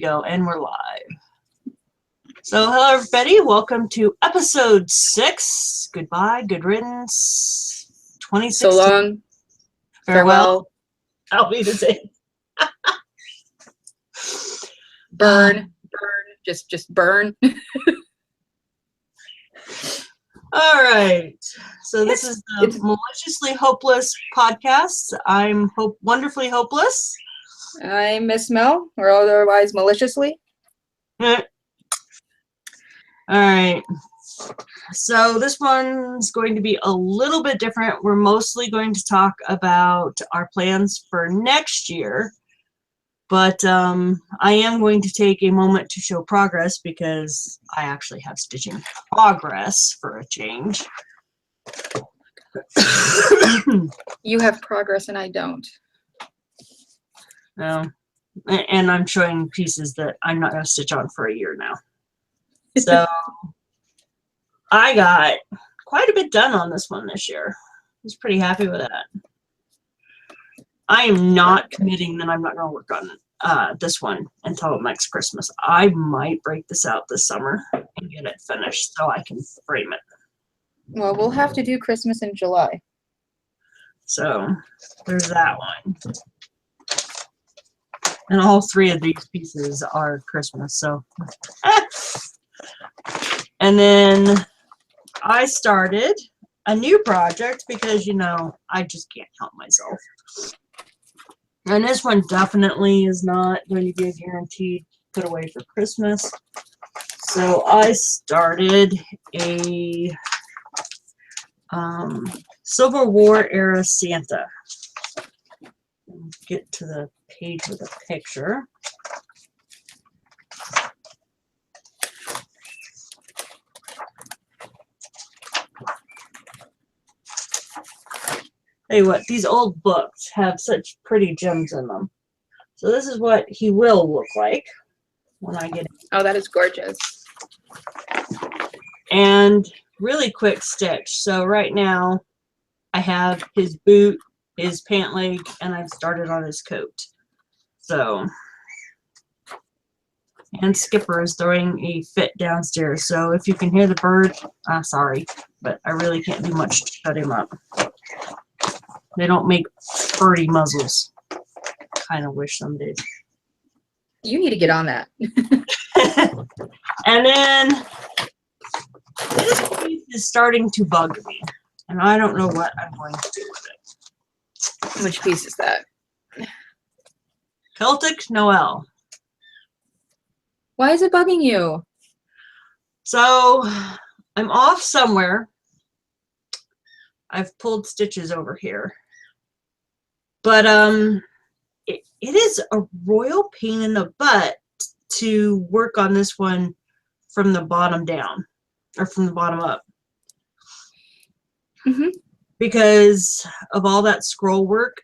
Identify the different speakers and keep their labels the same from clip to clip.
Speaker 1: go, and we're live. So, hello everybody, welcome to episode 6. Goodbye, good riddance. 2016.
Speaker 2: So long. Farewell.
Speaker 1: I'll be the same.
Speaker 2: Burn. Just burn.
Speaker 1: All right. So this is the Maliciously Hopeless podcast. I'm wonderfully hopeless.
Speaker 2: I'm Miss Mel, or otherwise maliciously.
Speaker 1: All right. So this one's going to be a little bit different. We're mostly going to talk about our plans for next year. But I am going to take a moment to show progress because I actually have stitching progress for a change.
Speaker 2: You have progress and I don't.
Speaker 1: No. And I'm showing pieces that I'm not going to stitch on for a year now. So I got quite a bit done on this one this year. I was pretty happy with that. I am not committing that I'm not going to work on this one until next Christmas. I might break this out this summer and get it finished so I can frame it.
Speaker 2: Well, we'll have to do Christmas in July.
Speaker 1: So there's that one. And all 3 of these pieces are Christmas. So, and then I started a new project because, you know, I just can't help myself. And this one definitely is not going to be a guaranteed put away for Christmas. So I started a Civil War era Santa. Get to the page with a picture. Tell you what, these old books have such pretty gems in them. So this is what he will look like when I get it.
Speaker 2: Oh, that is gorgeous.
Speaker 1: And really quick stitch. So right now I have his boot, his pant leg, and I've started on his coat. So, and Skipper is throwing a fit downstairs. So if you can hear the bird, I'm sorry, but I really can't do much to shut him up. They don't make birdie muzzles. Kind of wish some did.
Speaker 2: You need to get on that.
Speaker 1: And then this piece is starting to bug me. And I don't know what I'm going to do with it.
Speaker 2: Which piece is that?
Speaker 1: Celtic Noel.
Speaker 2: Why is it bugging you?
Speaker 1: So I'm off somewhere. I've pulled stitches over here. But it is a royal pain in the butt to work on this one from the bottom down or from the bottom up.
Speaker 2: Mm-hmm.
Speaker 1: Because of all that scroll work.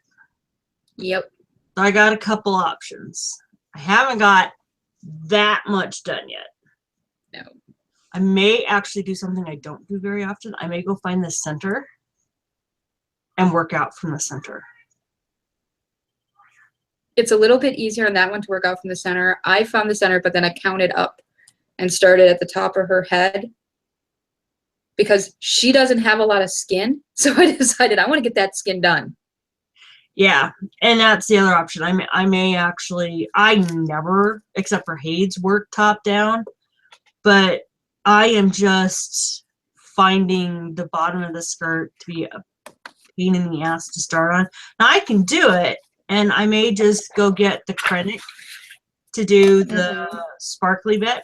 Speaker 2: Yep.
Speaker 1: I got a couple options. I haven't got that much done yet.
Speaker 2: No.
Speaker 1: I may actually do something I don't do very often. I may go find the center and work out from the center.
Speaker 2: It's a little bit easier on that one to work out from the center. I found the center, but then I counted up and started at the top of her head because she doesn't have a lot of skin. So I decided I want to get that skin done.
Speaker 1: Yeah, and that's the other option. I may actually, I never, except for Hayes, work top down, but I am just finding the bottom of the skirt to be a pain in the ass to start on. Now I can do it, and I may just go get the Krennic to do the sparkly bit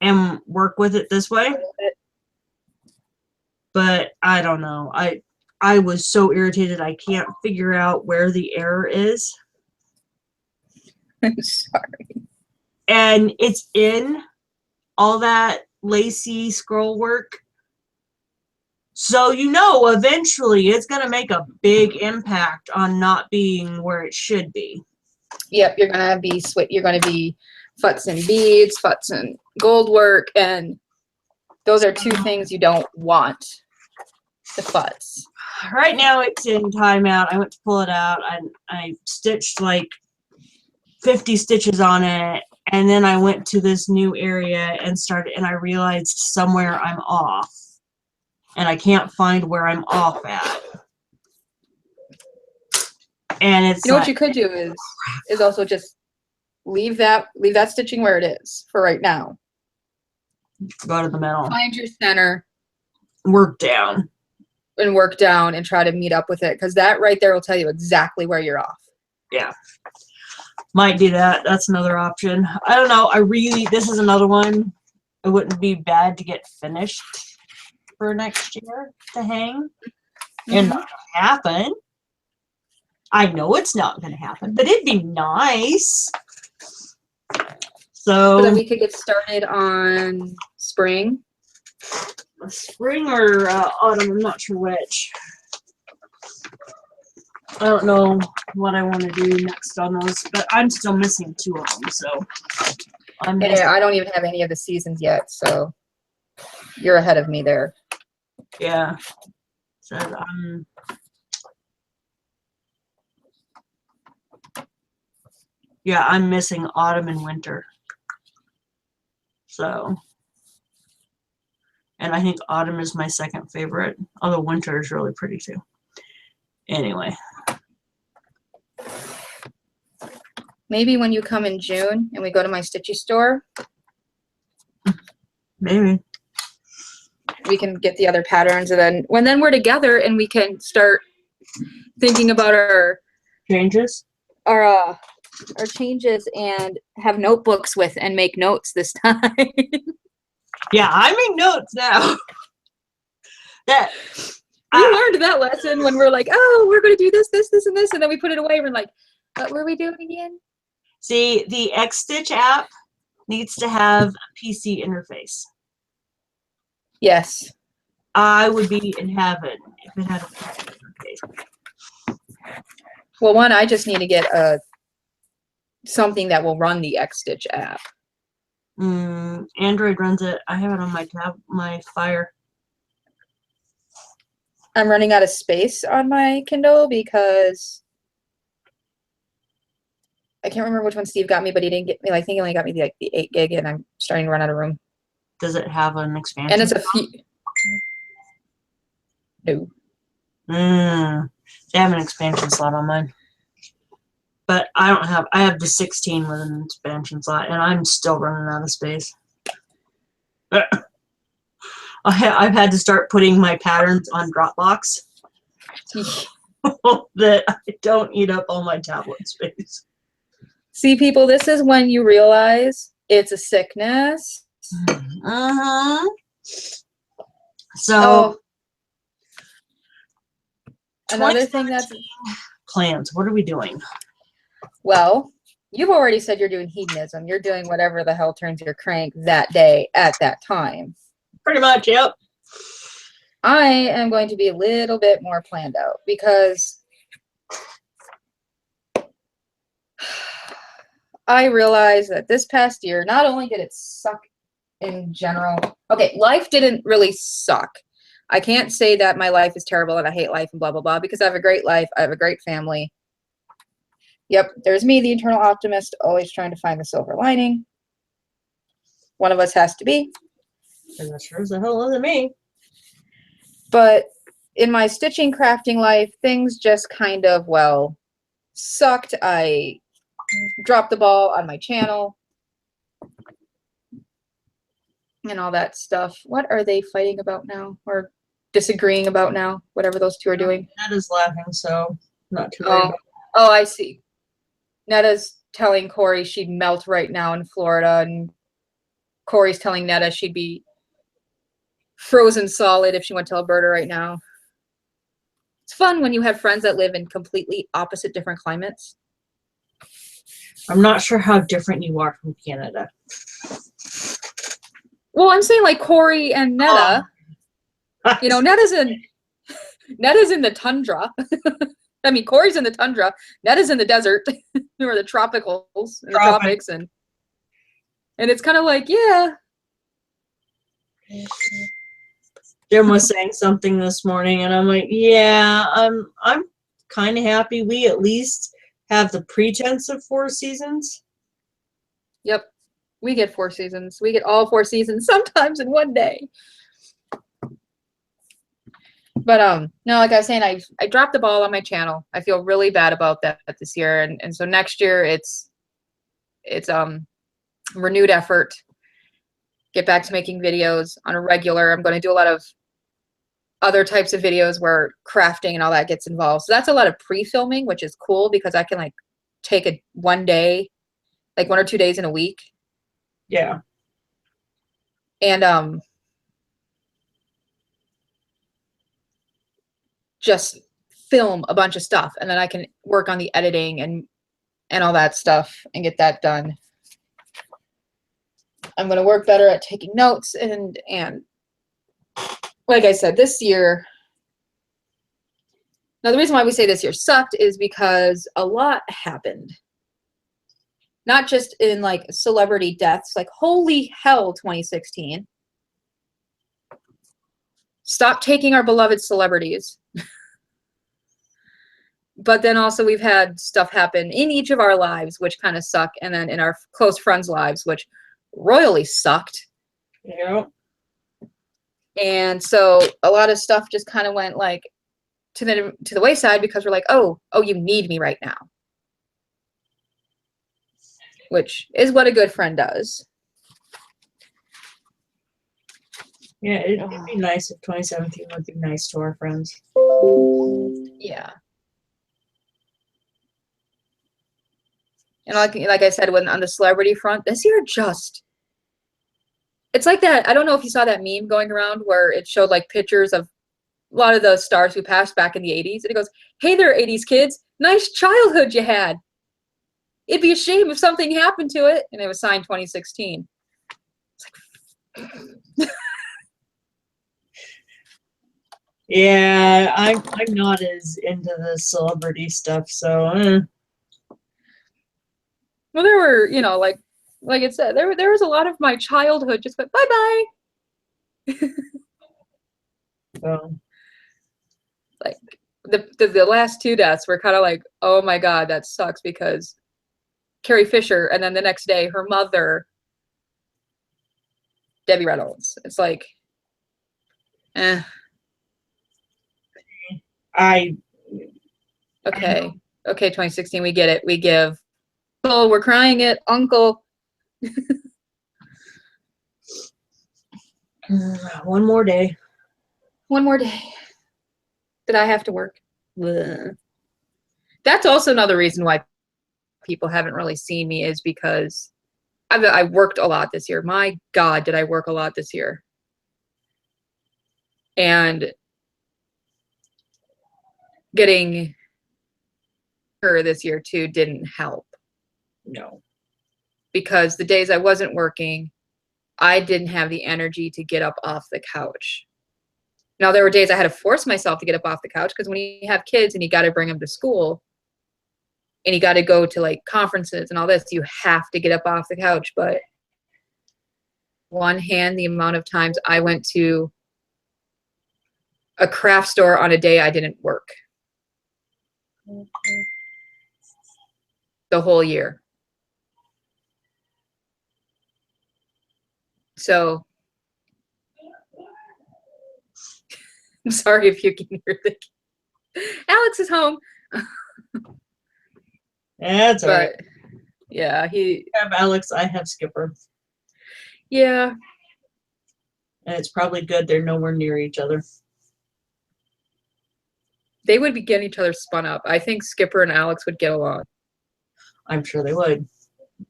Speaker 1: and work with it this way. But I don't know. I was so irritated. I can't figure out where the error is.
Speaker 2: I'm sorry.
Speaker 1: And it's in all that lacy scroll work. So, you know, eventually it's going to make a big impact on not being where it should be.
Speaker 2: Yep, you're going to be futz and beads, futz and gold work, and those are 2 things you don't want. The futz.
Speaker 1: Right now it's in timeout. I went to pull it out. I stitched like 50 stitches on it, and then I went to this new area and I realized somewhere I'm off, and I can't find where I'm off at. And it's
Speaker 2: You know what you could do is also just leave that stitching where it is for right now.
Speaker 1: go to the middle,
Speaker 2: Find your center,
Speaker 1: work down.
Speaker 2: and work down and try to meet up with it, because that right there will tell you exactly where you're off.
Speaker 1: Yeah. Might do that. That's another option. I don't know. This is another one. It wouldn't be bad to get finished for next year to hang. And not gonna happen. I know it's not going to happen, but it'd be nice. So
Speaker 2: that we could get started on spring.
Speaker 1: Spring or autumn, I'm not sure which. I don't know what I want to do next on those, but I'm still missing 2 of them, so I'm missing.
Speaker 2: Yeah, I don't even have any of the seasons yet, so you're ahead of me there.
Speaker 1: Yeah. So yeah, I'm missing autumn and winter. So, and I think autumn is my second favorite, although winter is really pretty too. Anyway.
Speaker 2: Maybe when you come in June and we go to my Stitchy store,
Speaker 1: Maybe.
Speaker 2: we can get the other patterns, and then when we're together and we can start thinking about our
Speaker 1: Changes?
Speaker 2: our changes and have notebooks with and make notes this time.
Speaker 1: Yeah, I make notes now.
Speaker 2: We learned that lesson when we're like, oh, we're going to do this, this, this, and this, and then we put it away. And we're like, what were we doing again?
Speaker 1: See, the Xstitch app needs to have a PC interface.
Speaker 2: Yes.
Speaker 1: I would be in heaven if it had a PC interface.
Speaker 2: Well, one, I just need to get something that will run the Xstitch app.
Speaker 1: Android runs it. I have it on my Fire.
Speaker 2: I'm running out of space on my Kindle because I can't remember which one Steve got me, but he didn't get me. I think he only got me the 8 gig, and I'm starting to run out of room.
Speaker 1: Does it have an expansion?
Speaker 2: And it's a few. No.
Speaker 1: They have an expansion slot on mine. But I have the 16 with an expansion slot, and I'm still running out of space. I've had to start putting my patterns on Dropbox that I don't eat up all my tablet space.
Speaker 2: See, people, this is when you realize it's a sickness.
Speaker 1: So,
Speaker 2: another thing that's
Speaker 1: plans. What are we doing?
Speaker 2: Well, you've already said you're doing hedonism. You're doing whatever the hell turns your crank that day at that time.
Speaker 1: Pretty much, yep.
Speaker 2: I am going to be a little bit more planned out because I realized that this past year, not only did it suck in general. Okay, life didn't really suck. I can't say that my life is terrible and I hate life and blah, blah, blah, because I have a great life. I have a great family. Yep, there's me, the internal optimist, always trying to find the silver lining. One of us has to be.
Speaker 1: And that sure as the hell isn't me.
Speaker 2: But in my stitching crafting life, things just kind of, well, sucked. I dropped the ball on my channel and all that stuff. What are they fighting about now or disagreeing about now? Whatever those two are doing.
Speaker 1: Netta's laughing, so not too worried.
Speaker 2: Oh, I see. Netta's telling Corey she'd melt right now in Florida, and Corey's telling Netta she'd be frozen solid if she went to Alberta right now. It's fun when you have friends that live in completely opposite different climates.
Speaker 1: I'm not sure how different you are from Canada.
Speaker 2: Well, I'm saying like Corey and Netta. You know, Netta's in the tundra. I mean, Corey's in the tundra. Netta's in the desert, or the tropicals, in the tropics, and it's kind of like, yeah.
Speaker 1: Jim was saying something this morning, and I'm like, yeah, I'm kind of happy we at least have the pretense of 4 seasons.
Speaker 2: Yep. We get 4 seasons. We get all 4 seasons sometimes in one day. But no, like I was saying, I dropped the ball on my channel. I feel really bad about that this year. And so next year it's renewed effort. Get back to making videos on a regular. I'm going to do a lot of other types of videos where crafting and all that gets involved. So that's a lot of pre-filming, which is cool because I can like take a one day, like 1 or 2 days in a week.
Speaker 1: Yeah.
Speaker 2: And just film a bunch of stuff, and then I can work on the editing and all that stuff and get that done. I'm going to work better at taking notes and like I said, this year. Now, the reason why we say this year sucked is because a lot happened. Not just in like celebrity deaths, like holy hell, 2016. Stop taking our beloved celebrities. But then also we've had stuff happen in each of our lives, which kind of suck. And then in our close friends' lives, which royally sucked.
Speaker 1: Yeah.
Speaker 2: And so a lot of stuff just kind of went like to the wayside because we're like, oh, you need me right now. Which is what a good friend does.
Speaker 1: Yeah, it'd be nice if 2017 would be nice to our friends.
Speaker 2: Yeah. And like I said, when on the celebrity front, this year it's like that. I don't know if you saw that meme going around where it showed like pictures of a lot of the stars who passed back in the 80s. And it goes, hey there, 80s kids. Nice childhood you had. It'd be a shame if something happened to it. And it was signed 2016. It's like,
Speaker 1: yeah, I'm not as into the celebrity stuff, so.
Speaker 2: Well, there were, like it said, there was a lot of my childhood just went bye-bye.
Speaker 1: So.
Speaker 2: Like the last 2 deaths were kind of like, oh my God, that sucks because Carrie Fisher, and then the next day her mother, Debbie Reynolds. It's like,
Speaker 1: Okay.
Speaker 2: Okay, 2016, we get it. We give. Oh, we're crying it, Uncle.
Speaker 1: One more day.
Speaker 2: One more day that I have to work. Blech. That's also another reason why people haven't really seen me is because I worked a lot this year. My God, did I work a lot this year. And getting her this year too didn't help.
Speaker 1: No.
Speaker 2: Because the days I wasn't working, I didn't have the energy to get up off the couch. Now, there were days I had to force myself to get up off the couch because when you have kids and you got to bring them to school and you got to go to like conferences and all this, you have to get up off the couch. But one hand, the amount of times I went to a craft store on a day I didn't work. The whole year. So I'm sorry if you can hear the Alex is home.
Speaker 1: That's all right.
Speaker 2: Yeah,
Speaker 1: I have Alex, I have Skipper.
Speaker 2: Yeah.
Speaker 1: And it's probably good they're nowhere near each other.
Speaker 2: They would be getting each other spun up. I think Skipper and Alex would get along.
Speaker 1: I'm sure they would.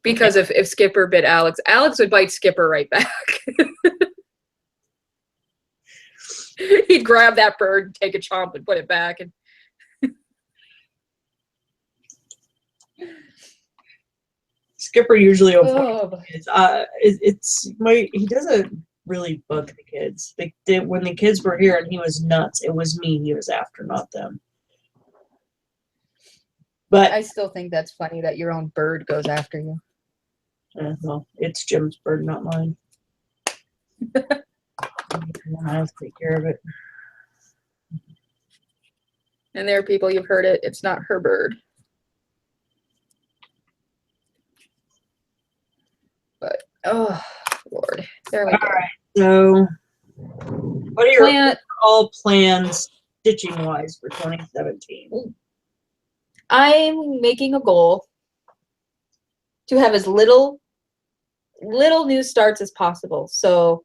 Speaker 2: Because if Skipper bit Alex, Alex would bite Skipper right back. He'd grab that bird, take a chomp, and put it back. And
Speaker 1: Skipper usually avoids kids. He doesn't really bug the kids. When the kids were here and he was nuts, it was me he was after, not them. But
Speaker 2: I still think that's funny that your own bird goes after you.
Speaker 1: Well, it's Jim's bird, not mine. I have to take care of it.
Speaker 2: And there are people, you've heard it, it's not her bird. But oh Lord, there we
Speaker 1: All
Speaker 2: go.
Speaker 1: right. So, what are your
Speaker 2: Plant.
Speaker 1: all plans stitching wise for 2017?
Speaker 2: I'm making a goal to have as little new starts as possible. So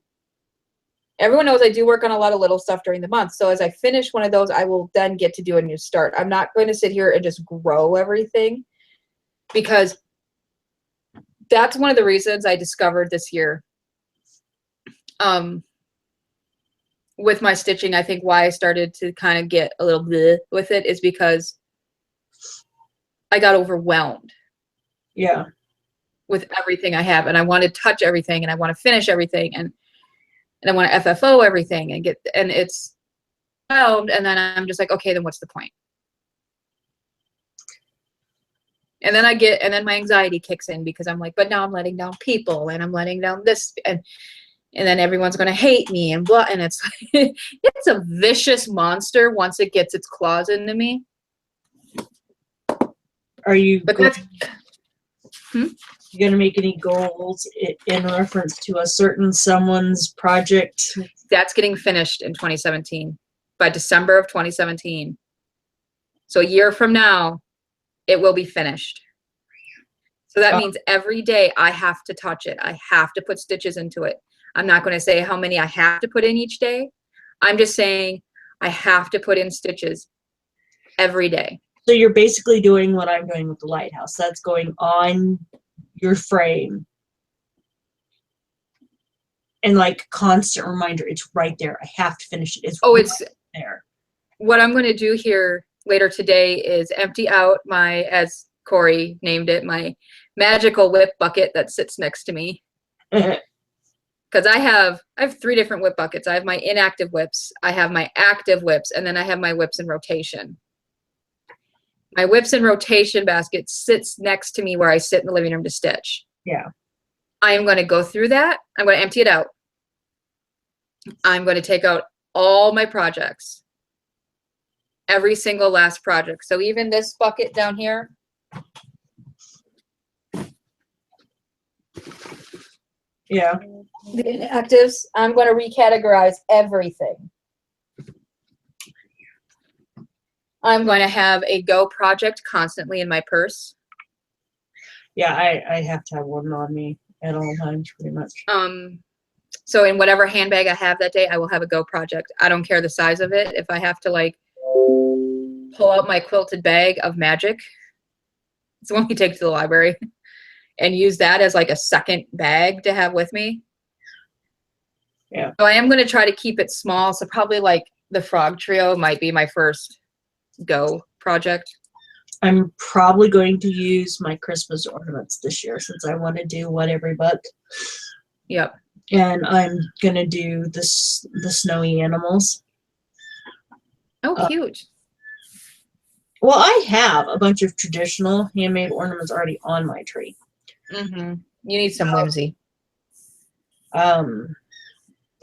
Speaker 2: everyone knows I do work on a lot of little stuff during the month. So as I finish one of those, I will then get to do a new start. I'm not going to sit here and just grow everything, because that's one of the reasons I discovered this year. With my stitching, I think why I started to kind of get a little bleh with it is because I got overwhelmed.
Speaker 1: Yeah.
Speaker 2: With everything I have, and I want to touch everything, and I want to finish everything, and I want to FFO everything and it's overwhelmed, and then I'm just like, okay, then what's the point? And then my anxiety kicks in, because I'm like, but now I'm letting down people, and I'm letting down this, and then everyone's going to hate me and blah. And it's, it's a vicious monster once it gets its claws into me.
Speaker 1: Are you
Speaker 2: But
Speaker 1: going,
Speaker 2: that's,
Speaker 1: you going to make any goals in reference to a certain someone's project?
Speaker 2: that's getting finished in 2017, by December of 2017. So a year from now, it will be finished. So that means every day I have to touch it. I have to put stitches into it. I'm not going to say how many I have to put in each day. I'm just saying I have to put in stitches every day.
Speaker 1: So you're basically doing what I'm doing with the lighthouse. That's going on your frame. And like constant reminder, it's right there. I have to finish it. It's there.
Speaker 2: What I'm going to do here later today is empty out my, as Corey named it, my magical whip bucket that sits next to me. Because I have 3 different whip buckets. I have my inactive whips, I have my active whips, and then I have my whips in rotation. My whips in rotation basket sits next to me where I sit in the living room to stitch.
Speaker 1: Yeah.
Speaker 2: I'm going to go through that. I'm going to empty it out. I'm going to take out all my projects. Every single last project. So even this bucket down here.
Speaker 1: Yeah.
Speaker 2: The inactives, I'm going to recategorize everything. I'm going to have a Go project constantly in my purse.
Speaker 1: Yeah, I have to have one on me at all times, pretty much.
Speaker 2: So in whatever handbag I have that day, I will have a Go project. I don't care the size of it. If I have to like pull out my quilted bag of magic, it's the one we take to the library, and use that as like a second bag to have with me.
Speaker 1: Yeah.
Speaker 2: So I am going to try to keep it small. So probably like the Frog Trio might be my first Go project.
Speaker 1: I'm probably going to use my Christmas ornaments this year, since I want to do what every buck.
Speaker 2: Yep.
Speaker 1: And I'm gonna do the snowy animals.
Speaker 2: Oh, cute.
Speaker 1: Well, I have a bunch of traditional handmade ornaments already on my tree.
Speaker 2: Mm-hmm. You need some whimsy.
Speaker 1: I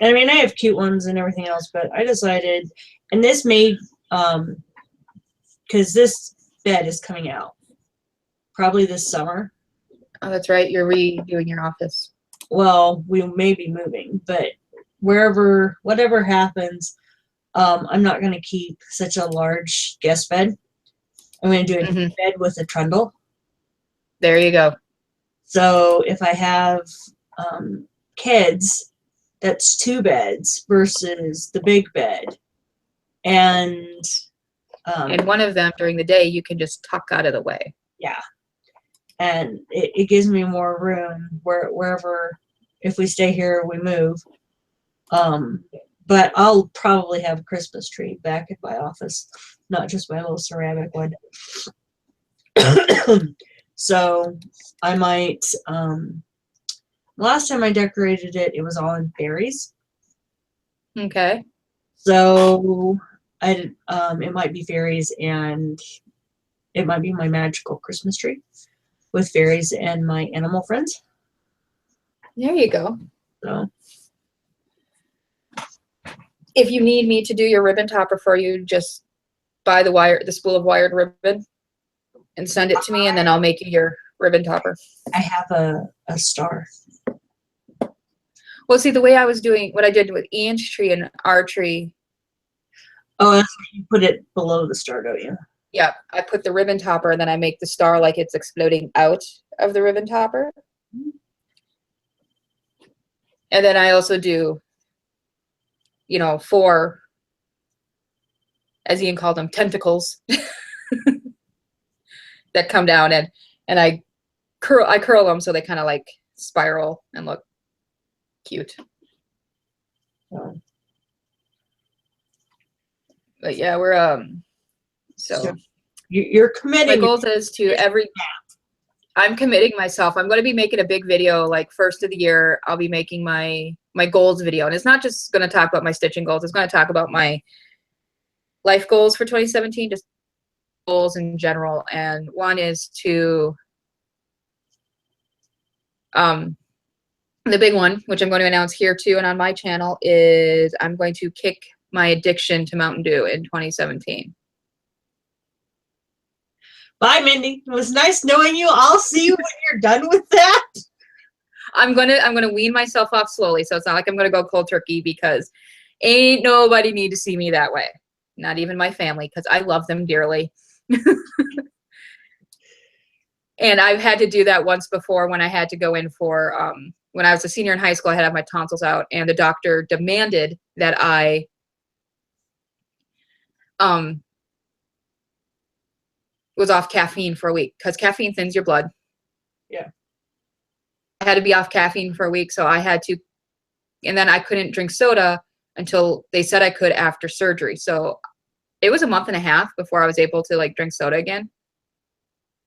Speaker 1: mean, I have cute ones and everything else, but I decided, and this made, because this bed is coming out probably this summer.
Speaker 2: Oh, that's right. You're redoing your office.
Speaker 1: Well, we may be moving, but whatever happens, I'm not going to keep such a large guest bed. I'm going to do a bed with a trundle.
Speaker 2: There you go.
Speaker 1: So if I have kids, that's 2 beds versus the big bed. And
Speaker 2: one of them during the day, you can just tuck out of the way.
Speaker 1: Yeah. And it gives me more room wherever, if we stay here, we move. But I'll probably have a Christmas tree back in my office, not just my little ceramic one. So I might, last time I decorated it, it was all in fairies.
Speaker 2: Okay.
Speaker 1: So it might be fairies, and it might be my magical Christmas tree with fairies and my animal friends.
Speaker 2: There you go.
Speaker 1: So
Speaker 2: if you need me to do your ribbon topper for you, just buy the spool of wired ribbon and send it to me, and then I'll make you your ribbon topper.
Speaker 1: I have a star.
Speaker 2: Well, see, the way I was doing, what I did with Ian's tree and our tree,
Speaker 1: Oh, that's what you put it below the star, don't you?
Speaker 2: yeah, I put the ribbon topper and then I make the star like it's exploding out of the ribbon topper. And then I also do, you know, 4, as Ian called them, tentacles that come down, and I curl them so they kind of like spiral and look cute. But yeah, we're so
Speaker 1: you're
Speaker 2: my
Speaker 1: committing.
Speaker 2: goals is to I'm committing myself. I'm going to be making a big video like first of the year. I'll be making my goals video, and it's not just going to talk about my stitching goals. It's going to talk about my life goals for 2017, just goals in general. And one is to the big one, which I'm going to announce here too and on my channel, is I'm going to kick my addiction to Mountain Dew in 2017.
Speaker 1: Bye, Mindy. It was nice knowing you. I'll see you when you're done with that.
Speaker 2: I'm gonna wean myself off slowly, so it's not like I'm gonna go cold turkey, because ain't nobody need to see me that way. Not even my family, because I love them dearly. And I've had to do that once before when I had to go in for when I was a senior in high school. I had to have my tonsils out, and the doctor demanded that I was off caffeine for a week, because caffeine thins your blood.
Speaker 1: Yeah.
Speaker 2: I had to be off caffeine for a week, so I had to, and then I couldn't drink soda until they said I could after surgery. So it was a month and a half before I was able to like drink soda again.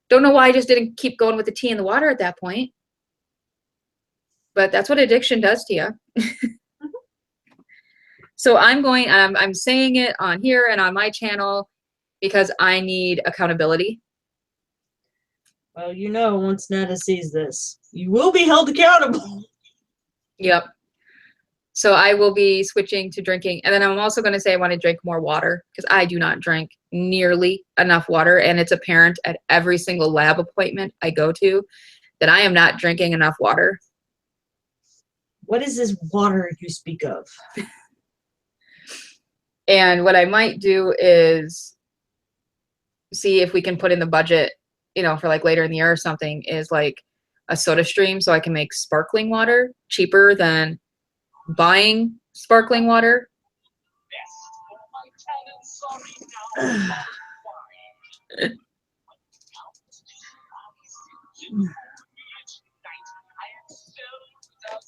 Speaker 2: Don't know why I just didn't keep going with the tea and the water at that point. But that's what addiction does to you. So I'm saying it on here and on my channel because I need accountability.
Speaker 1: Well, you know, once Netta sees this, you will be held accountable.
Speaker 2: Yep. So I will be switching to drinking. And then I'm also going to say I want to drink more water, because I do not drink nearly enough water. And it's apparent at every single lab appointment I go to that I am not drinking enough water.
Speaker 1: What is this water you speak of?
Speaker 2: And what I might do is see if we can put in the budget, you know, for like later in the year or something, is like a soda stream, so I can make sparkling water cheaper than buying sparkling water.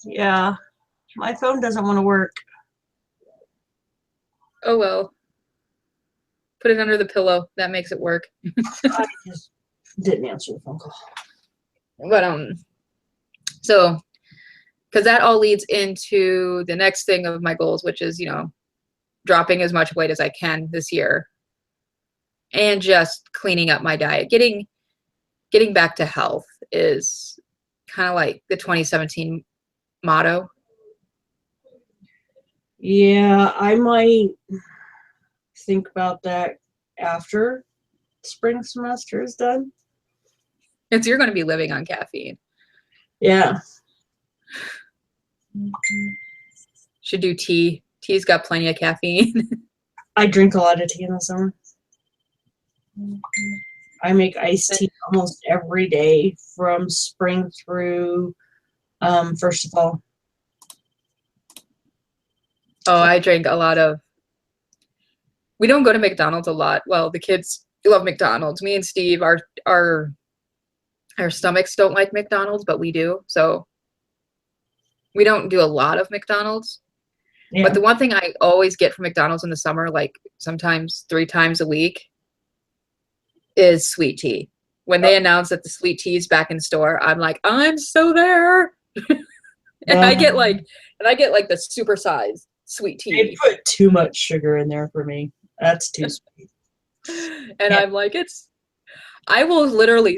Speaker 1: Yeah, my phone doesn't want to work.
Speaker 2: Oh well. Put it under the pillow. That makes it work.
Speaker 1: I just didn't answer the phone call.
Speaker 2: But so, because that all leads into the next thing of my goals, which is, you know, dropping as much weight as I can this year, and just cleaning up my diet. Getting back to health is kind of like the 2017 motto.
Speaker 1: Yeah, I might think about that after spring semester is done.
Speaker 2: It's you're going to be living on caffeine.
Speaker 1: Yeah.
Speaker 2: Should do tea. Tea's got plenty of caffeine.
Speaker 1: I drink a lot of tea in the summer. I make iced tea almost every day from spring through first of all.
Speaker 2: Oh, I drink a lot of. We don't go to McDonald's a lot. Well, the kids love McDonald's. Me and Steve, our stomachs don't like McDonald's, but we do. So we don't do a lot of McDonald's.
Speaker 1: Yeah.
Speaker 2: But the one thing I always get from McDonald's in the summer, like sometimes 3 times a week, is sweet tea. When they announce that the sweet tea is back in store, I'm like, I'm so there. And I get like the supersized sweet tea.
Speaker 1: They put too much sugar in there for me. That's too sweet.
Speaker 2: And I'm like, I will literally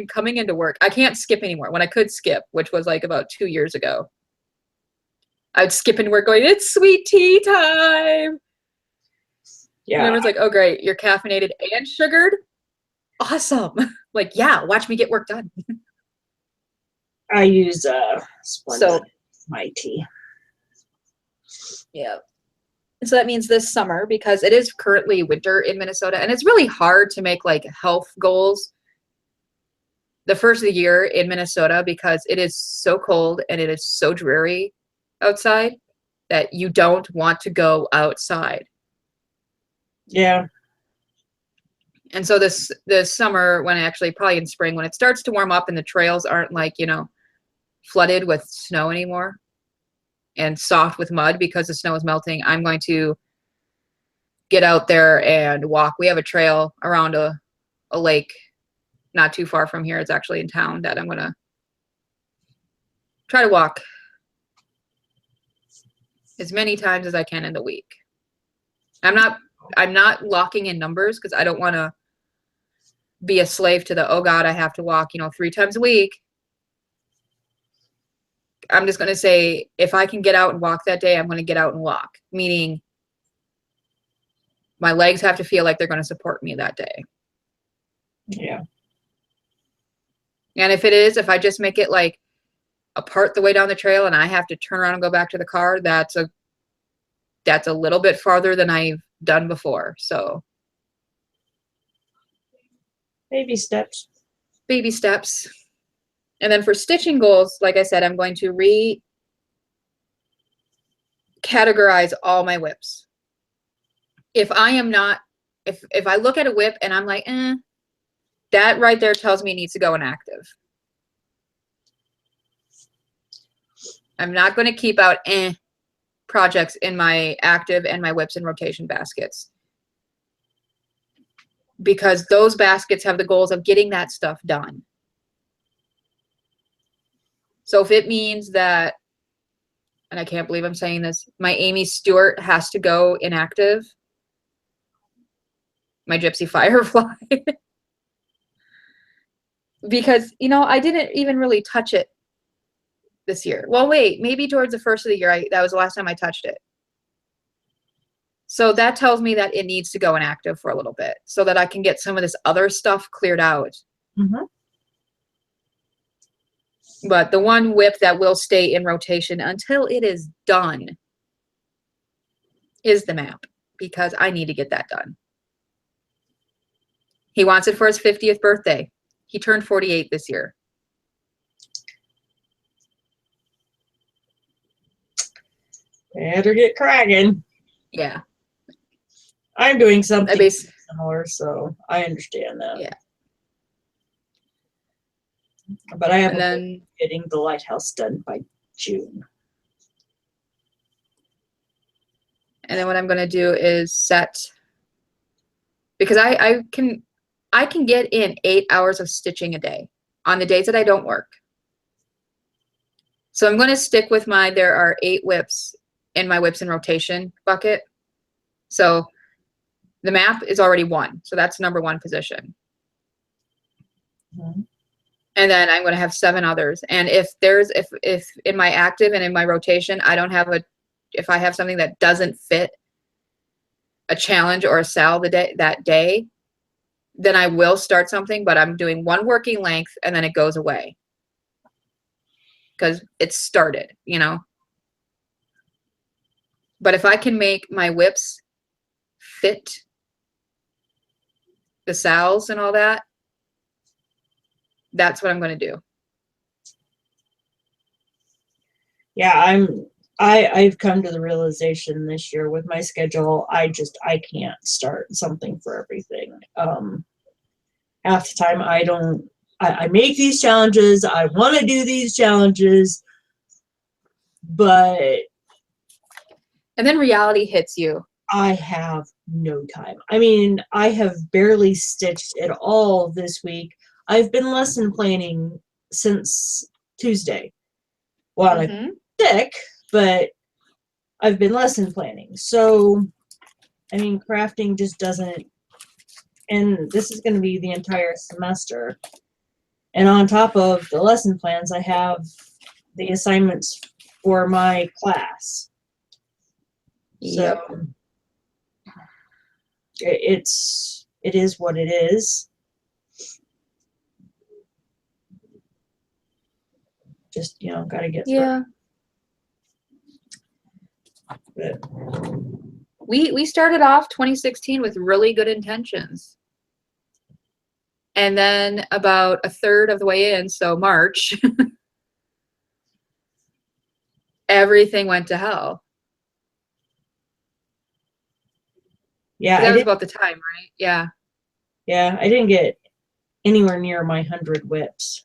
Speaker 2: coming into work. I can't skip anymore. When I could skip, which was like about 2 years ago, I'd skip into work going, it's sweet tea time.
Speaker 1: Yeah.
Speaker 2: And everyone's like, oh great, you're caffeinated and sugared? Awesome. Like, yeah, watch me get work done.
Speaker 1: I use Splenda, my tea.
Speaker 2: Yeah. So that means this summer, because it is currently winter in Minnesota, and it's really hard to make like health goals the first of the year in Minnesota because it is so cold and it is so dreary outside that you don't want to go outside.
Speaker 1: Yeah.
Speaker 2: And so this summer, when actually probably in spring, when it starts to warm up and the trails aren't like, you know, flooded with snow anymore and soft with mud because the snow is melting, I'm going to get out there and walk. We have a trail around a lake not too far from here. It's actually in town that I'm going to try to walk as many times as I can in the week. I'm not locking in numbers because I don't want to be a slave to the, oh God, I have to walk, you know, 3 times a week. I'm just going to say, if I can get out and walk that day, I'm going to get out and walk, meaning my legs have to feel like they're going to support me that day.
Speaker 1: Yeah.
Speaker 2: And if I just make it like a part the way down the trail and I have to turn around and go back to the car, that's a little bit farther than I've done before. So
Speaker 1: Baby steps.
Speaker 2: baby steps. And then for stitching goals, like I said, I'm going to categorize all my whips. If I look at a whip and I'm like, that right there tells me it needs to go inactive. I'm not going to keep out projects in my active and my whips and rotation baskets, because those baskets have the goals of getting that stuff done. So if it means that, and I can't believe I'm saying this, my Amy Stewart has to go inactive, my Gypsy Firefly, because, you know, I didn't even really touch it this year. Well, wait, maybe towards the first of the year, that was the last time I touched it. So that tells me that it needs to go inactive for a little bit so that I can get some of this other stuff cleared out.
Speaker 1: Mm-hmm.
Speaker 2: But the one whip that will stay in rotation until it is done is the map, because I need to get that done. He wants it for his 50th birthday. He turned 48 this year.
Speaker 1: Better get cracking.
Speaker 2: Yeah.
Speaker 1: I'm doing something similar, so I understand that.
Speaker 2: Yeah.
Speaker 1: But I have getting the lighthouse done by June.
Speaker 2: And then what I'm going to do is set, because I can get in 8 hours of stitching a day on the days that I don't work. So I'm going to stick with there are 8 whips in my whips in rotation bucket. So the map is already 1. So that's number 1 position.
Speaker 1: Mm-hmm.
Speaker 2: And then I'm going to have 7 others. And if in my active and in my rotation, if I have something that doesn't fit a challenge or a sal that day, then I will start something, but I'm doing 1 working length and then it goes away because it's started, you know. But if I can make my whips fit the sals and all that, that's what I'm going to do.
Speaker 1: Yeah, I've come to the realization this year with my schedule, I can't start something for everything. Half the time I make these challenges, I want to do these challenges, but
Speaker 2: and then reality hits you.
Speaker 1: I have no time. I mean, I have barely stitched at all this week. I've been lesson planning since Tuesday. Well, I'm sick, but I've been lesson planning. So, I mean, crafting just doesn't, and this is going to be the entire semester. And on top of the lesson plans, I have the assignments for my class.
Speaker 2: Yep.
Speaker 1: So, it is what it is. Just, you know, got to get through.
Speaker 2: Yeah.
Speaker 1: But
Speaker 2: We started off 2016 with really good intentions. And then about a third of the way in, so March, everything went to hell.
Speaker 1: yeah,
Speaker 2: That was about the time, right? Yeah.
Speaker 1: I didn't get anywhere near my 100 whips.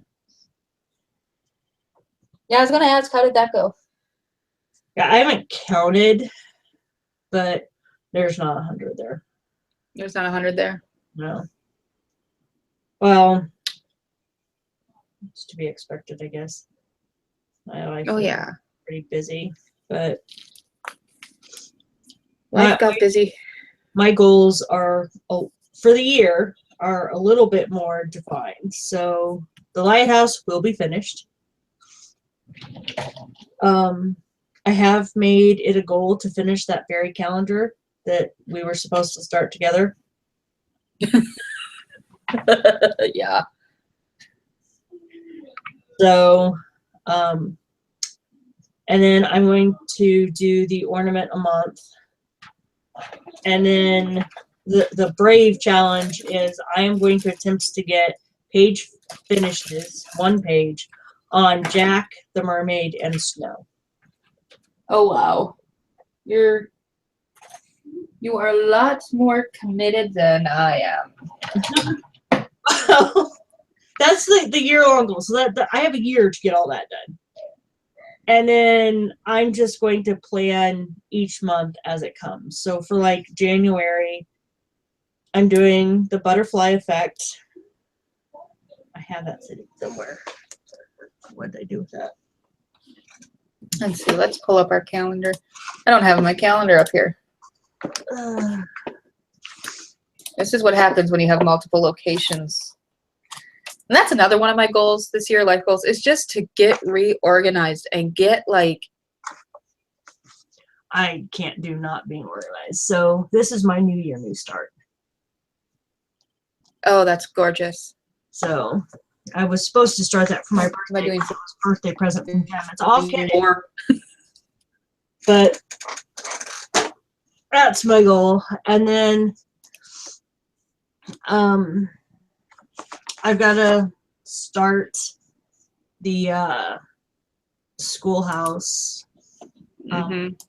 Speaker 2: Yeah, I was gonna ask, how did that go?
Speaker 1: Yeah, I haven't counted, but there's not 100 there.
Speaker 2: There's not 100 there.
Speaker 1: No. Well, it's to be expected, I guess. My life
Speaker 2: Oh
Speaker 1: is
Speaker 2: yeah,
Speaker 1: pretty busy, but
Speaker 2: life got busy.
Speaker 1: my goals are for the year are a little bit more defined. So the lighthouse will be finished. I have made it a goal to finish that fairy calendar that we were supposed to start together.
Speaker 2: Yeah.
Speaker 1: So, and then I'm going to do the ornament a month. And then the Brave challenge is I am going to attempt to get page finishes, 1 page, on Jack, the Mermaid, and Snow.
Speaker 2: Oh wow. You are a lot more committed than I am.
Speaker 1: That's the year-long goal. So that I have a year to get all that done. And then I'm just going to plan each month as it comes. So for like January, I'm doing the butterfly effect. I have that sitting somewhere. What did I do with that?
Speaker 2: Let's see, let's pull up our calendar. I don't have my calendar up here. This is what happens when you have multiple locations. And that's another one of my goals this year, life goals, is just to get reorganized and get like.
Speaker 1: I can't do not being organized. So this is my new year, new start.
Speaker 2: Oh, that's gorgeous.
Speaker 1: So I was supposed to start that for my
Speaker 2: What am I
Speaker 1: birthday,
Speaker 2: doing?
Speaker 1: birthday present from Jem. It's off kidding.
Speaker 2: More.
Speaker 1: But that's my goal. And then I've got to start the schoolhouse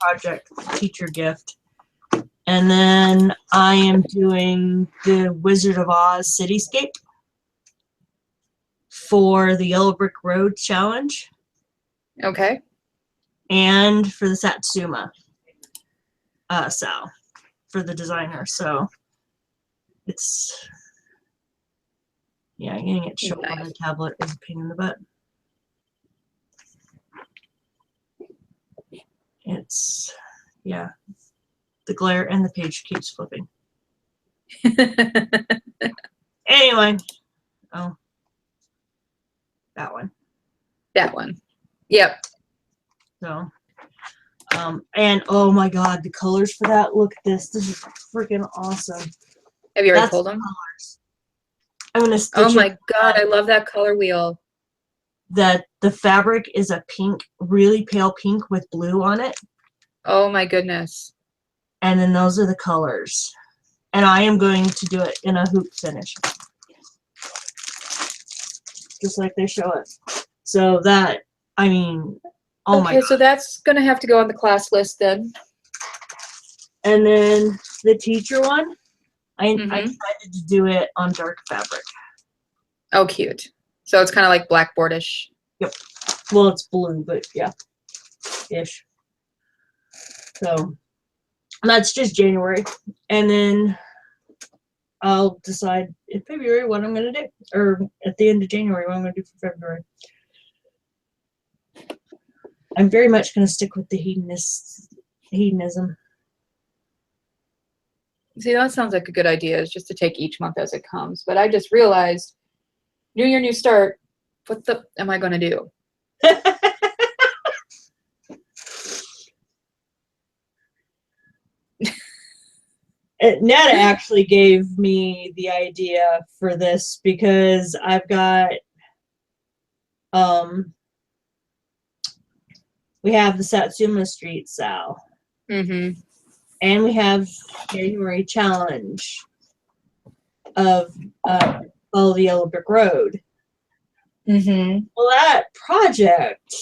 Speaker 1: project teacher gift. And then I am doing the Wizard of Oz cityscape for the Yellow Brick Road challenge.
Speaker 2: Okay.
Speaker 1: And for the Satsuma Sal for the designer. So it's, yeah, getting it shown on the tablet is a pain in the butt. It's, yeah, the glare and the page keeps flipping. Anyway, oh, that one.
Speaker 2: That one. Yep.
Speaker 1: So, and oh my God, the colors for that. Look at this. This is freaking awesome.
Speaker 2: Have you already pulled them?
Speaker 1: Colors. I'm gonna stitch.
Speaker 2: Oh my God, I love that color wheel.
Speaker 1: That the fabric is a pink, really pale pink with blue on it.
Speaker 2: Oh my goodness.
Speaker 1: And then those are the colors. And I am going to do it in a hoop finish. Just like they show it. So that, I mean, oh my God.
Speaker 2: So that's going to have to go on the class list then.
Speaker 1: And then the teacher one, I decided to do it on dark fabric.
Speaker 2: Oh, cute. So it's kind of like blackboardish.
Speaker 1: Yep. Well, it's blue, but yeah, ish. So that's just January. And then I'll decide in February what I'm going to do, or at the end of January what I'm going to do for February. I'm very much going to stick with the hedonism.
Speaker 2: See, that sounds like a good idea, is just to take each month as it comes. But I just realized, new year, new start, what the am I going to do?
Speaker 1: Netta actually gave me the idea for this because I've got, we have the Satsuma Street Sal,
Speaker 2: Mm-hmm.
Speaker 1: And we have January challenge of Follow the Yellow Brick Road.
Speaker 2: Mm-hmm.
Speaker 1: Well, that project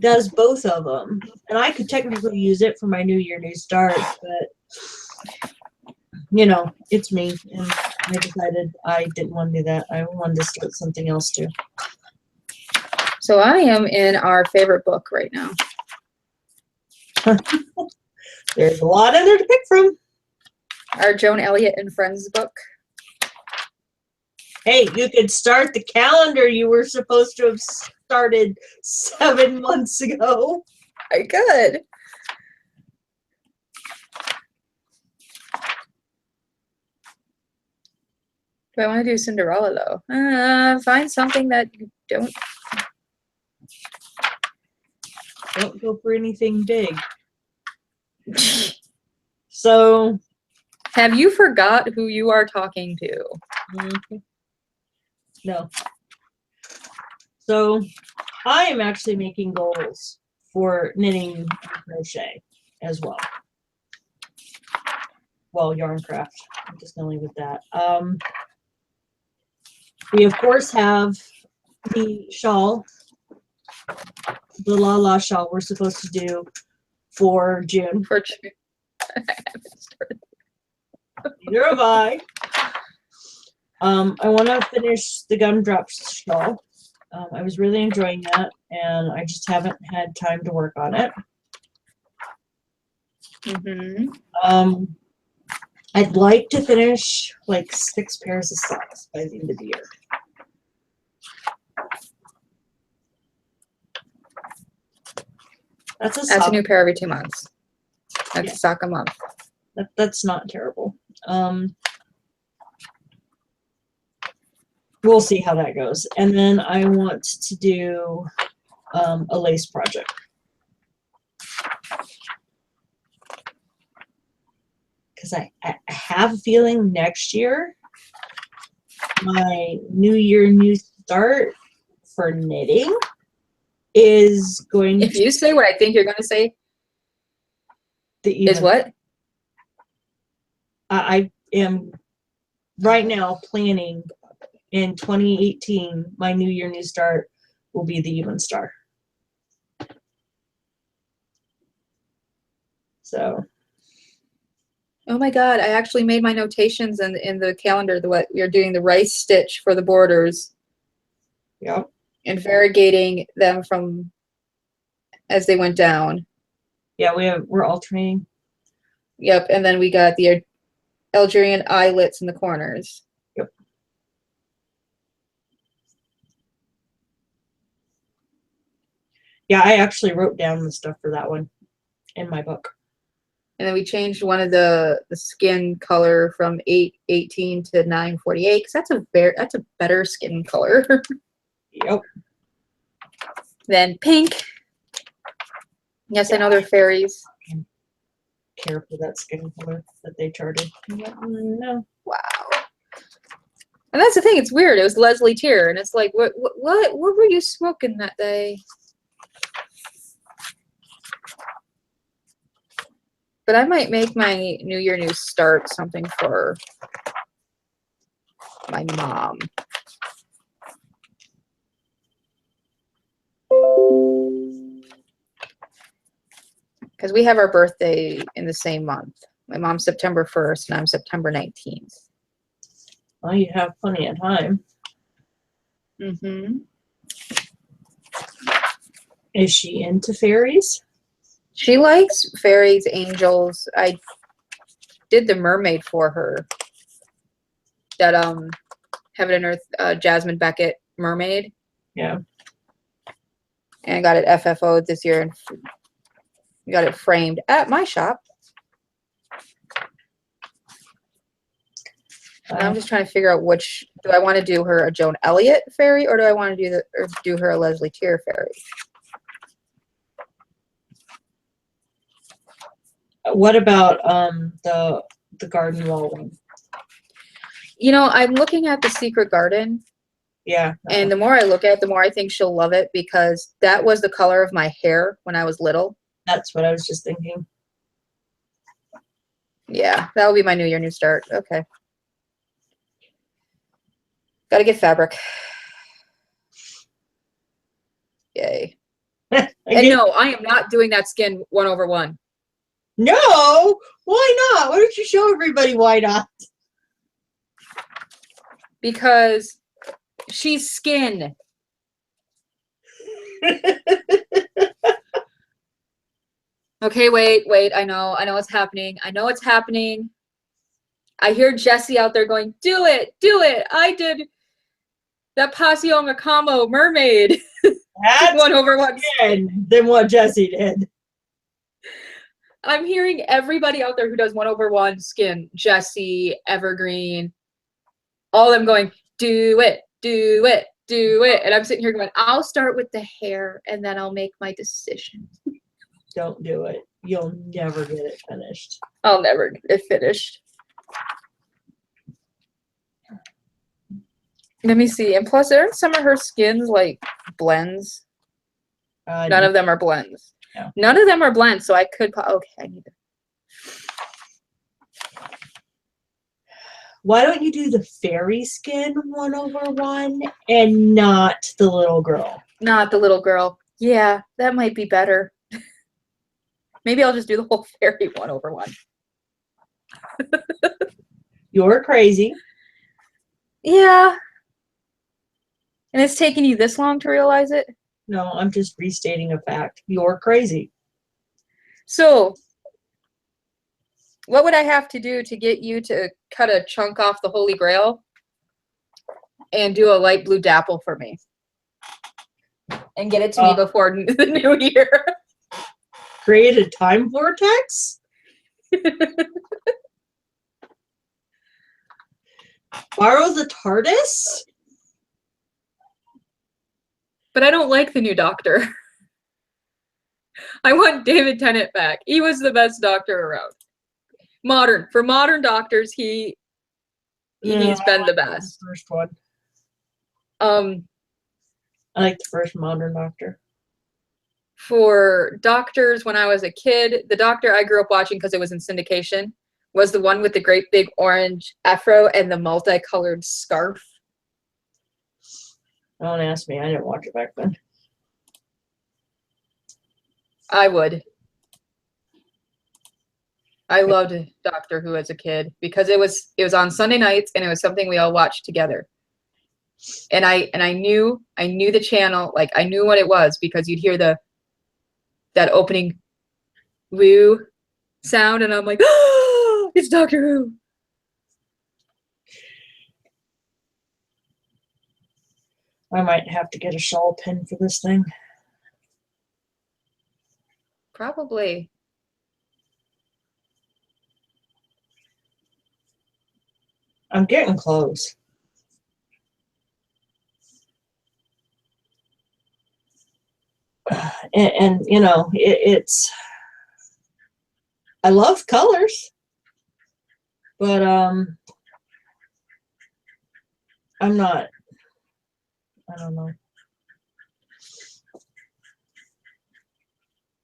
Speaker 1: does both of them, and I could technically use it for my New Year, New Start, but you know, it's me, and I decided I didn't want to do that. I wanted to start something else too.
Speaker 2: So I am in our favorite book right now.
Speaker 1: There's a lot in there to pick from.
Speaker 2: Our Joan Elliott and Friends book.
Speaker 1: Hey, you could start the calendar you were supposed to have started 7 months ago.
Speaker 2: I could. Do I want to do Cinderella though? Find something that you don't.
Speaker 1: Don't go for anything big. So,
Speaker 2: Have you forgot who you are talking to?
Speaker 1: no. So, I am actually making goals for knitting and crochet as well. Well, yarn craft. I'm just going with that. We of course have the shawl, the La La shawl we're supposed to do for June.
Speaker 2: For June. I haven't started.
Speaker 1: Neither have I. I want to finish the gumdrops shawl. I was really enjoying that, and I just haven't had time to work on it.
Speaker 2: Mm-hmm.
Speaker 1: I'd like to finish like 6 pairs of socks by the end of the year. That's
Speaker 2: a new pair every 2 months. That's
Speaker 1: Yeah.
Speaker 2: a sock a month.
Speaker 1: That's not terrible. We'll see how that goes. And then I want to do a lace project. Because I have a feeling next year, my New Year, New Start for knitting is going
Speaker 2: If you say what I think you're going to say, is what?
Speaker 1: I am right now planning in 2018, my New Year, New Start will be the Even Star. So.
Speaker 2: Oh my God, I actually made my notations in the calendar, what you're doing the rice stitch for the borders.
Speaker 1: Yep.
Speaker 2: And variegating them from as they went down.
Speaker 1: Yeah, we're alternating.
Speaker 2: Yep, and then we got the Algerian eyelets in the corners.
Speaker 1: Yep. Yeah, I actually wrote down the stuff for that one in my book.
Speaker 2: And then we changed one of the skin color from 818 to 948 because that's a better skin color.
Speaker 1: Yep.
Speaker 2: Then pink. Yes, I know they're fairies.
Speaker 1: Care for that skin color that they charted. No.
Speaker 2: Wow. And that's the thing. It's weird. It was Leslie Tier, and it's like, what were you smoking that day? But I might make my New Year, New Start something for my mom. Because we have our birthday in the same month. My mom's September 1st, and I'm September 19th.
Speaker 1: Well, you have plenty of time.
Speaker 2: Mm-hmm.
Speaker 1: Is she into fairies?
Speaker 2: She likes fairies, angels. I did the mermaid for her. That Heaven and Earth Jasmine Beckett mermaid.
Speaker 1: Yeah.
Speaker 2: And I got it FFO'd this year and got it framed at my shop. And I'm just trying to figure out which, do I want to do her a Joan Elliott fairy or do I want to do her a Leslie Tier fairy?
Speaker 1: What about the garden wall one?
Speaker 2: You know, I'm looking at the Secret Garden.
Speaker 1: Yeah.
Speaker 2: And the more I look at it, the more I think she'll love it because that was the color of my hair when I was little.
Speaker 1: That's what I was just thinking.
Speaker 2: Yeah, that will be my new year, new start. Okay. Gotta get fabric. Yay. And no, I am not doing that skin 1/1.
Speaker 1: No, why not? Why don't you show everybody why not?
Speaker 2: Because she's skin. Okay, wait. I know it's happening. I know it's happening. I hear Jessie out there going, do it. I did that Passion Macamo mermaid.
Speaker 1: That's
Speaker 2: 1/1
Speaker 1: skin than what Jessie did.
Speaker 2: I'm hearing everybody out there who does 1/1 skin, Jessie, Evergreen, all of them going, do it. And I'm sitting here going, I'll start with the hair and then I'll make my decision.
Speaker 1: Don't do it. You'll never get it finished.
Speaker 2: I'll never get it finished. Let me see. And plus, aren't some of her skins like blends? None of them are blends.
Speaker 1: No.
Speaker 2: None of them are blends, so I could. Okay, I need to.
Speaker 1: Why don't you do the fairy skin 1/1 and not the little girl?
Speaker 2: Not the little girl. Yeah, that might be better. Maybe I'll just do the whole fairy 1/1.
Speaker 1: You're crazy.
Speaker 2: Yeah. And it's taken you this long to realize it?
Speaker 1: No, I'm just restating a fact. You're crazy.
Speaker 2: So, what would I have to do to get you to cut a chunk off the Holy Grail and do a light blue dapple for me? And get it to me before the new year.
Speaker 1: Create a time vortex? Borrow the TARDIS?
Speaker 2: But I don't like the new Doctor. I want David Tennant back. He was the best Doctor around. For modern doctors, he's been the best.
Speaker 1: The first one.
Speaker 2: I
Speaker 1: like the first modern Doctor.
Speaker 2: For doctors, when I was a kid, the Doctor I grew up watching because it was in syndication was the one with the great big orange afro and the multicolored scarf.
Speaker 1: Don't ask me. I didn't watch it back then.
Speaker 2: I would. I loved Doctor Who as a kid because it was on Sunday nights and it was something we all watched together. And I knew the channel, like I knew what it was because you'd hear that opening woo sound and I'm like, oh, it's Doctor Who.
Speaker 1: I might have to get a shawl pin for this thing.
Speaker 2: Probably.
Speaker 1: I'm getting close. And you know, it's I love colors, but I'm not, I don't know.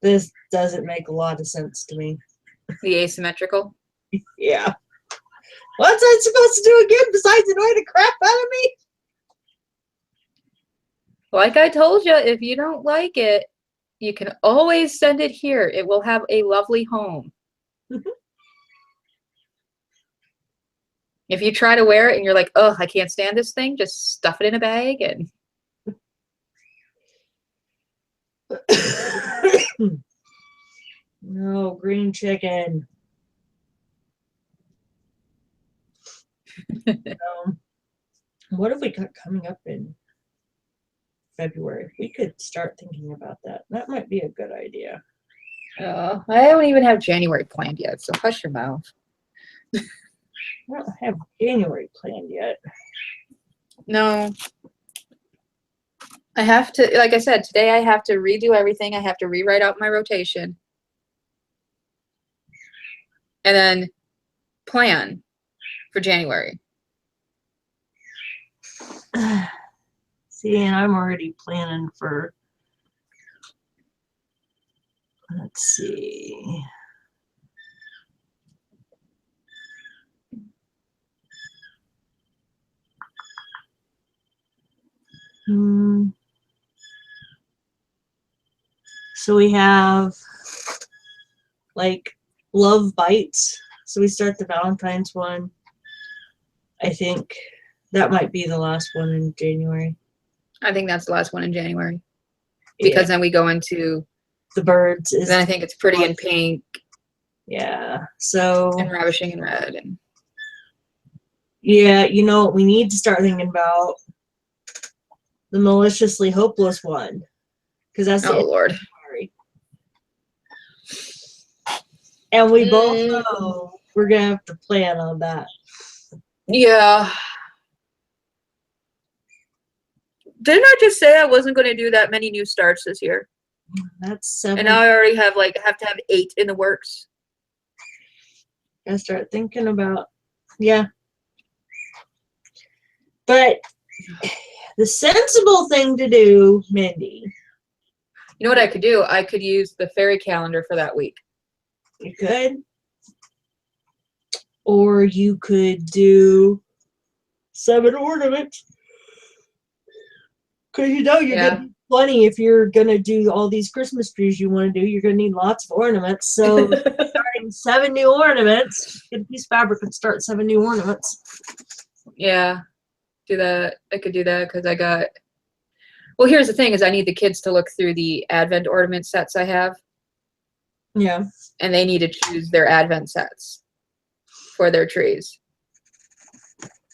Speaker 1: This doesn't make a lot of sense to me.
Speaker 2: The asymmetrical?
Speaker 1: Yeah. What's I supposed to do again besides annoy the crap out of me?
Speaker 2: Like I told you, if you don't like it, you can always send it here. It will have a lovely home. If you try to wear it and you're like, oh, I can't stand this thing, just stuff it in a bag and
Speaker 1: no, green chicken. What have we got coming up in February? We could start thinking about that. That might be a good idea.
Speaker 2: I don't even have January planned yet, so hush your mouth.
Speaker 1: I don't have January planned yet.
Speaker 2: No. I have to, like I said, today I have to redo everything. I have to rewrite out my rotation. And then plan for January.
Speaker 1: See, and I'm already planning for let's see. So we have like Love Bites. So we start the Valentine's one. I think that might be the last one in January.
Speaker 2: I think that's the last one in January. Because then we go into
Speaker 1: the birds.
Speaker 2: Then I think it's Pretty in Pink.
Speaker 1: Yeah. So.
Speaker 2: And Ravishing in Red. And
Speaker 1: yeah, you know, we need to start thinking about the Maliciously Hopeless one. Because that's the
Speaker 2: Lord.
Speaker 1: And we both know we're going to have to plan on that.
Speaker 2: Yeah. Didn't I just say I wasn't going to do that many new starts this year?
Speaker 1: That's 7.
Speaker 2: And now I already have have to have 8 in the works.
Speaker 1: I start thinking about, yeah. But the sensible thing to do, Mindy.
Speaker 2: You know what I could do? I could use the fairy calendar for that week.
Speaker 1: You could. Or you could do 7 ornaments. Because you know you're going to need plenty if you're going to do all these Christmas trees you want to do. You're going to need lots of ornaments. So starting 7 new ornaments, get a piece of fabric and start 7 new ornaments.
Speaker 2: Yeah, do that. I could do that because I got... Well, here's the thing is I need the kids to look through the Advent ornament sets I have.
Speaker 1: Yeah.
Speaker 2: And they need to choose their Advent sets for their trees.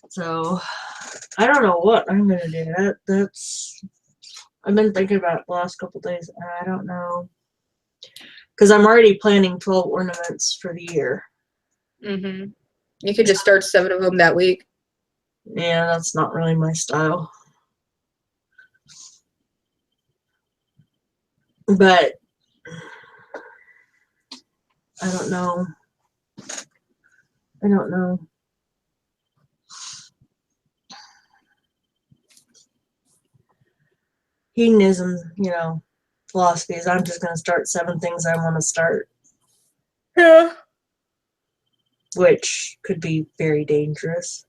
Speaker 1: So... I don't know what I'm going to do. That's I've been thinking about it the last couple days, and I don't know. Because I'm already planning 12 ornaments for the year.
Speaker 2: Mm-hmm. You could just start 7 of them that week.
Speaker 1: Yeah, that's not really my style. But I don't know. I don't know. Hedonism, you know, philosophy is I'm just going to start 7 things I want to start.
Speaker 2: Yeah.
Speaker 1: Which could be very dangerous.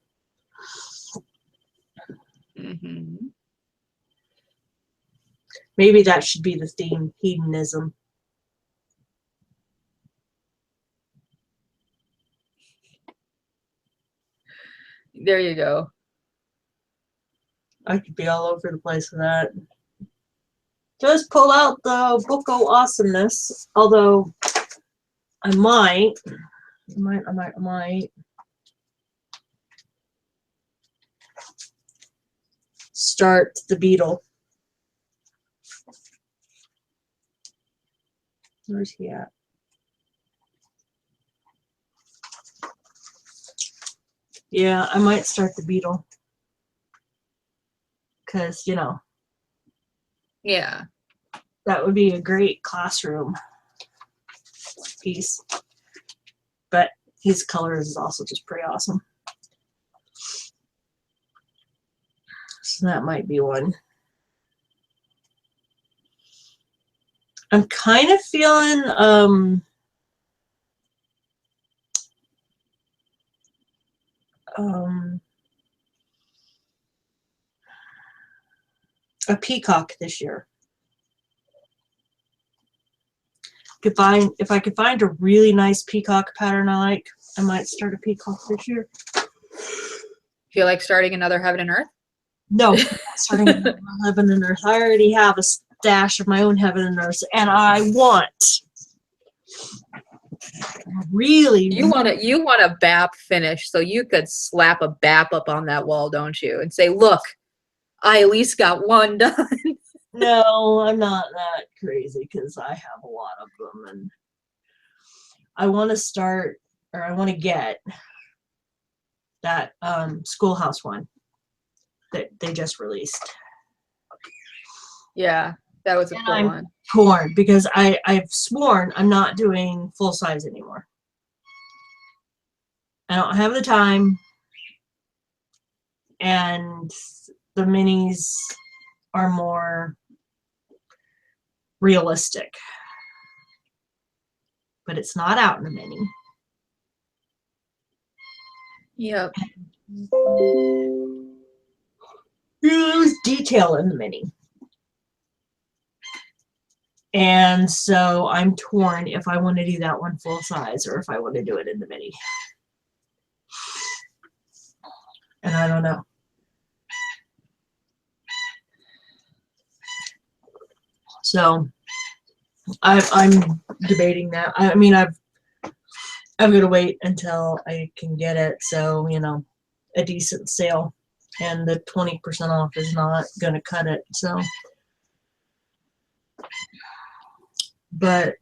Speaker 2: Mm-hmm.
Speaker 1: Maybe that should be the theme, hedonism.
Speaker 2: There you go.
Speaker 1: I could be all over the place with that. Just pull out the Book of Awesomeness, although I might start the Beetle. Where's he at? Yeah, I might start the Beetle. Because, you know.
Speaker 2: Yeah.
Speaker 1: That would be a great classroom piece. But his colors is also just pretty awesome. So that might be one. I'm kind of feeling a peacock this year. If I could find a really nice peacock pattern I like, I might start a peacock this year.
Speaker 2: Feel like starting another Heaven and Earth?
Speaker 1: No, I'm not starting another Heaven and Earth. I already have a stash of my own Heaven and Earth, and I want
Speaker 2: you want a BAP finish so you could slap a BAP up on that wall, don't you? And say, look, I at least got one done.
Speaker 1: No, I'm not that crazy because I have a lot of them, and I want to start, or I want to get that Schoolhouse one that they just released.
Speaker 2: Yeah, that was a cool one.
Speaker 1: Torn because I've sworn I'm not doing full size anymore. I don't have the time, and the minis are more realistic. but it's not out in the mini.
Speaker 2: Yep.
Speaker 1: There's detail in the mini. And so I'm torn if I want to do that one full size or if I want to do it in the mini. And I don't know. So I'm debating that. I mean, I'm gonna wait until I can get it. So, you know, a decent sale, and the 20% off is not gonna cut it. So, but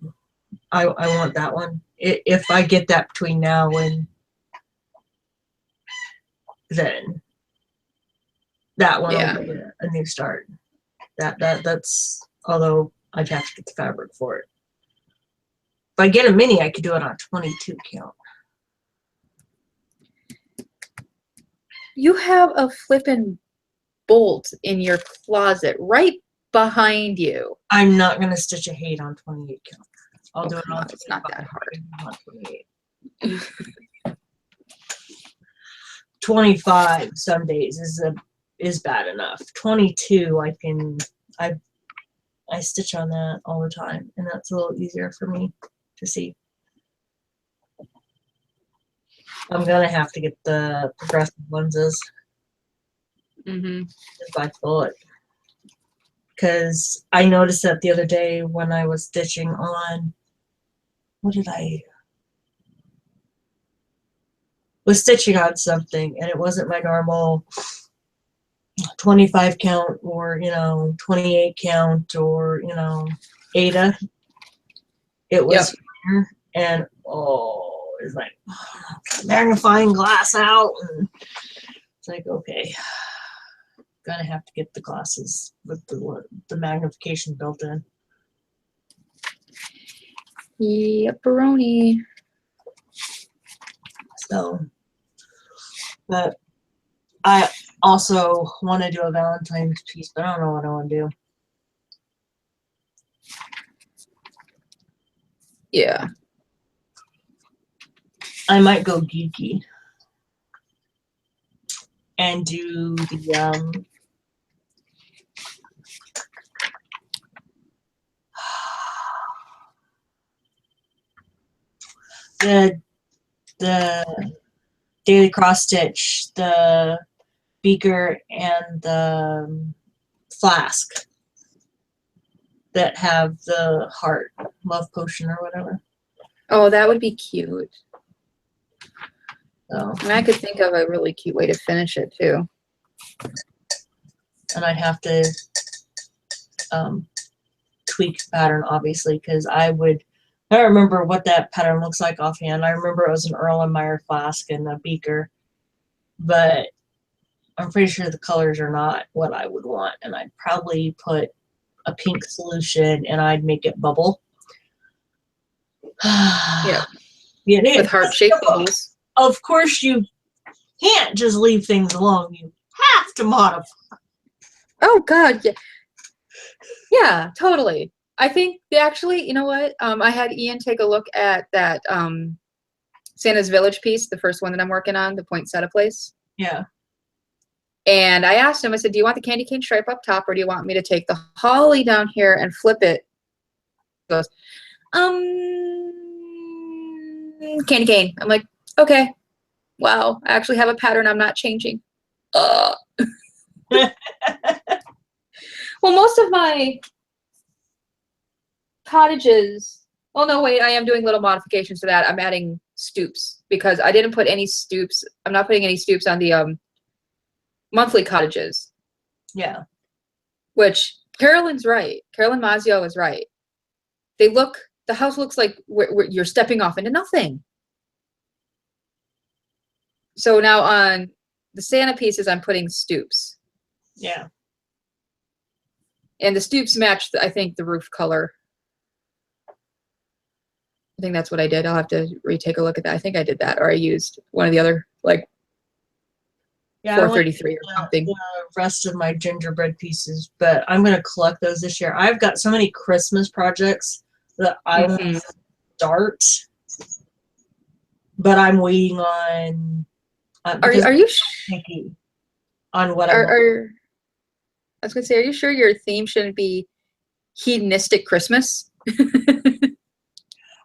Speaker 1: I want that one. If I get that between now and then, that one
Speaker 2: Yeah.
Speaker 1: will be a new start. That's, although I'd have to get the fabric for it. If I get a mini, I could do it on 22 count.
Speaker 2: You have a flippin' bolt in your closet right behind you.
Speaker 1: I'm not gonna stitch a hate on 28 count. I'll do it
Speaker 2: come
Speaker 1: on.
Speaker 2: on, it's not that hard.
Speaker 1: Not 28. 25 some days is bad enough. 22 I stitch on that all the time, and that's a little easier for me to see. I'm gonna have to get the progressive lenses
Speaker 2: Mm-hmm.
Speaker 1: if I fill it, because I noticed that the other day when I was stitching on, what did I was stitching on something, and it wasn't my normal 25 count or, you know, 28 count or, you know, Ada. It was finer, and it's like magnifying glass out, and it's like, okay, gonna have to get the glasses with the magnification built in.
Speaker 2: Yepperoni.
Speaker 1: So, but I also want to do a Valentine's piece, but I don't know what I want to do.
Speaker 2: Yeah.
Speaker 1: I might go geeky and do the daily cross stitch, the beaker, and the flask that have the heart love potion or whatever.
Speaker 2: Oh, that would be cute.
Speaker 1: So,
Speaker 2: And I could think of a really cute way to finish it too.
Speaker 1: and I'd have to tweak the pattern, obviously, because I don't remember what that pattern looks like offhand. I remember it was an Erlenmeyer flask and a beaker, but I'm pretty sure the colors are not what I would want, and I'd probably put a pink solution and I'd make it bubble.
Speaker 2: Yeah.
Speaker 1: Yeah,
Speaker 2: With heart-shaped bubbles.
Speaker 1: Of course, you can't just leave things alone. You have to modify.
Speaker 2: Oh God, yeah. Yeah, totally. I think they actually, you know what? I had Ian take a look at that Santa's Village piece, the first one that I'm working on, the poinsettia place.
Speaker 1: Yeah.
Speaker 2: And I asked him, I said, do you want the candy cane stripe up top, or do you want me to take the holly down here and flip it? He goes, candy cane. I'm like, okay. Wow, I actually have a pattern I'm not changing. Well, most of my cottages, oh no, wait, I am doing little modifications to that. I'm adding stoops because I didn't put any stoops. I'm not putting any stoops on the monthly cottages.
Speaker 1: Yeah.
Speaker 2: Which Carolyn's right. Carolyn Mazio is right. The house looks like you're stepping off into nothing. So now on the Santa pieces, I'm putting stoops.
Speaker 1: Yeah.
Speaker 2: And the stoops match, I think, the roof color. I think that's what I did. I'll have to retake a look at that. I think I did that, or I used one of the other, like,
Speaker 1: Yeah,
Speaker 2: 433 or something.
Speaker 1: The rest of my gingerbread pieces, but I'm going to collect those this year. I've got so many Christmas projects that I want start, but I'm waiting on.
Speaker 2: Are
Speaker 1: Because
Speaker 2: you
Speaker 1: I'm picky on what I want.
Speaker 2: I was gonna say, are you sure your theme shouldn't be hedonistic Christmas?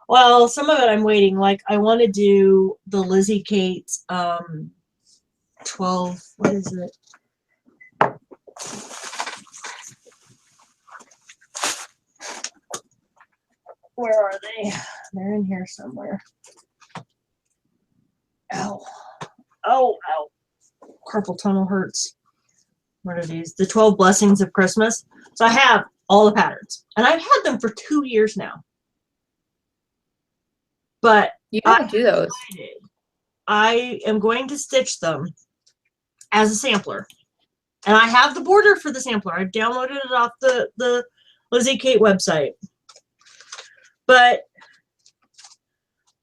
Speaker 1: Well, some of it I'm waiting. Like I want to do the Lizzie Kate 12. What is it? Where are they? They're in here somewhere. Ow. Oh, ow. Carpal tunnel hurts. What are these? The 12 Blessings of Christmas. So I have all the patterns. And I've had them for 2 years now. But
Speaker 2: You gotta do those.
Speaker 1: I am going to stitch them as a sampler. And I have the border for the sampler. I've downloaded it off the Lizzie Kate website. But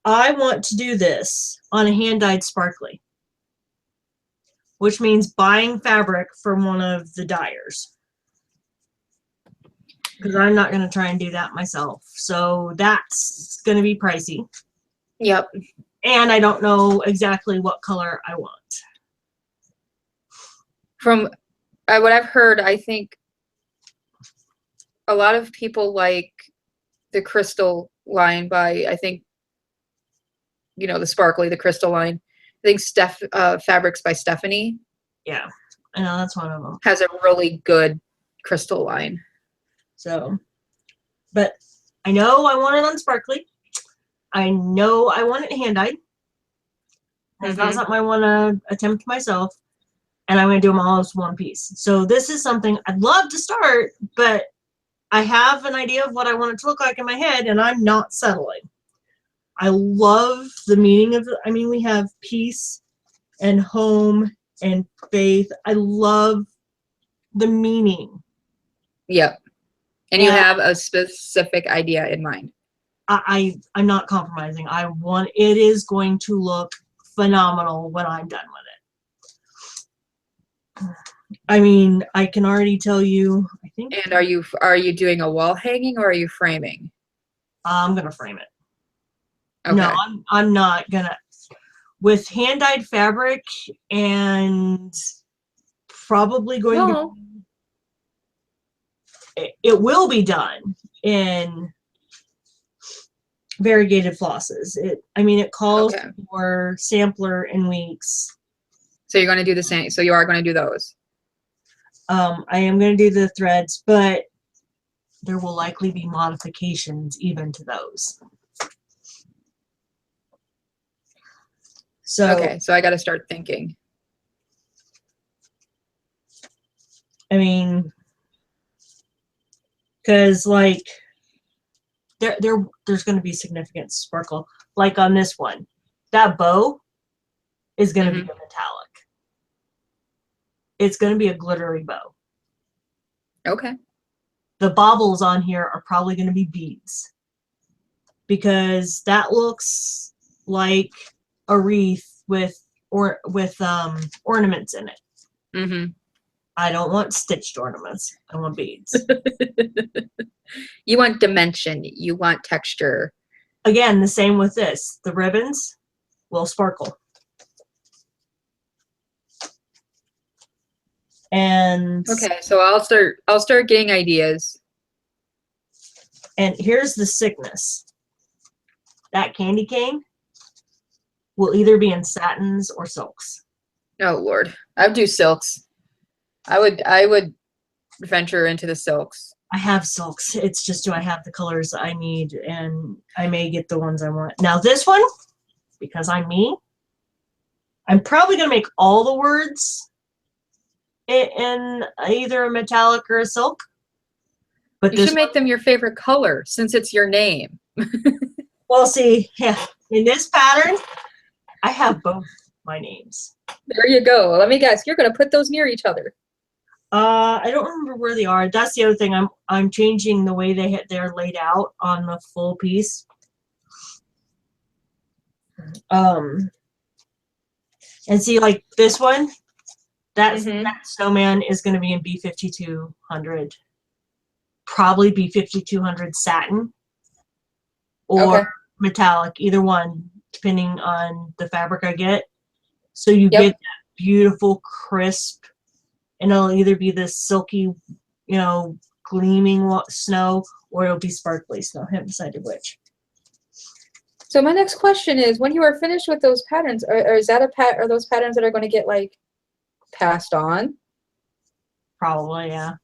Speaker 1: I want to do this on a hand-dyed sparkly, which means buying fabric from one of the dyers, because I'm not going to try and do that myself. So that's going to be pricey.
Speaker 2: Yep.
Speaker 1: And I don't know exactly what color I want.
Speaker 2: From what I've heard, I think a lot of people like the crystal line by, I think, the sparkly, the crystal line. I think Fabrics by Stephanie.
Speaker 1: Yeah, I know that's one of them.
Speaker 2: Has a really good crystal line.
Speaker 1: So, but I know I want it on sparkly. I know I want it hand-dyed. That's not something I want to attempt myself. And I'm going to do them all as one piece. So this is something I'd love to start, but I have an idea of what I want it to look like in my head, and I'm not settling. I love the meaning of it. I mean, we have peace and home and faith. I love the meaning.
Speaker 2: Yep. And you have a specific idea in mind.
Speaker 1: I'm not compromising. It is going to look phenomenal when I'm done with it. I mean, I can already tell you, I think.
Speaker 2: And are you doing a wall hanging or are you framing?
Speaker 1: I'm going to frame it.
Speaker 2: Okay.
Speaker 1: No, I'm not going to. With hand-dyed fabric and probably going to. It will be done in variegated flosses. It calls for sampler in weeks.
Speaker 2: So you're going to do the same. So you are going to do those.
Speaker 1: I am going to do the threads, but there will likely be modifications even to those. So
Speaker 2: okay, so I got to start thinking.
Speaker 1: I mean, because like there's going to be significant sparkle. Like on this one, that bow is going to be a metallic. It's going to be a glittery bow.
Speaker 2: Okay.
Speaker 1: The baubles on here are probably going to be beads, because that looks like a wreath with ornaments in it. I don't want stitched ornaments. I want beads.
Speaker 2: You want dimension. You want texture.
Speaker 1: Again, the same with this. The ribbons will sparkle. And
Speaker 2: okay, so I'll start getting ideas.
Speaker 1: And here's the sickness. That candy cane will either be in satins or silks.
Speaker 2: Oh Lord, I would do silks. I would venture into the silks.
Speaker 1: I have silks. It's just, do I have the colors I need? And I may get the ones I want. Now this one, because I'm me, I'm probably going to make all the words in either a metallic or a silk. But
Speaker 2: you should make them your favorite color, since it's your name.
Speaker 1: Well, see, yeah, in this pattern, I have both my names.
Speaker 2: There you go. Let me guess. You're going to put those near each other.
Speaker 1: I don't remember where they are. That's the other thing. I'm changing the way they're laid out on the full piece. And see, like this one, that snowman is going to be in B5200, probably B5200 satin, or metallic, either one, depending on the fabric I get. So you
Speaker 2: Yep.
Speaker 1: get that beautiful crisp, and it'll either be this silky, gleaming snow, or it'll be sparkly snow. I haven't decided which.
Speaker 2: So my next question is, when you are finished with those patterns, are those patterns that are going to get like passed on?
Speaker 1: Probably, yeah.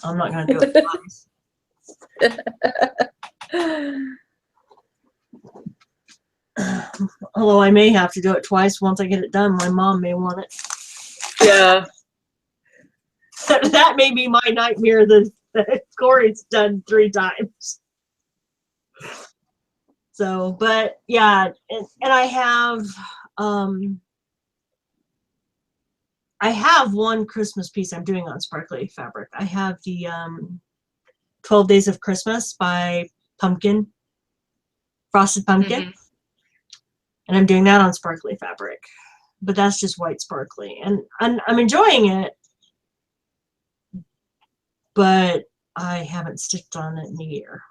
Speaker 1: I'm not gonna do it twice. Although I may have to do it twice once I get it done. My mom may want it.
Speaker 2: Yeah.
Speaker 1: That may be my nightmare that Corey's done 3 times. So, but yeah, and I have one Christmas piece I'm doing on sparkly fabric. I have the 12 Days of Christmas by Pumpkin, Frosted Pumpkin.
Speaker 2: Mm-hmm.
Speaker 1: And I'm doing that on sparkly fabric. But that's just white sparkly. And I'm enjoying it, but I haven't stitched on it in a year.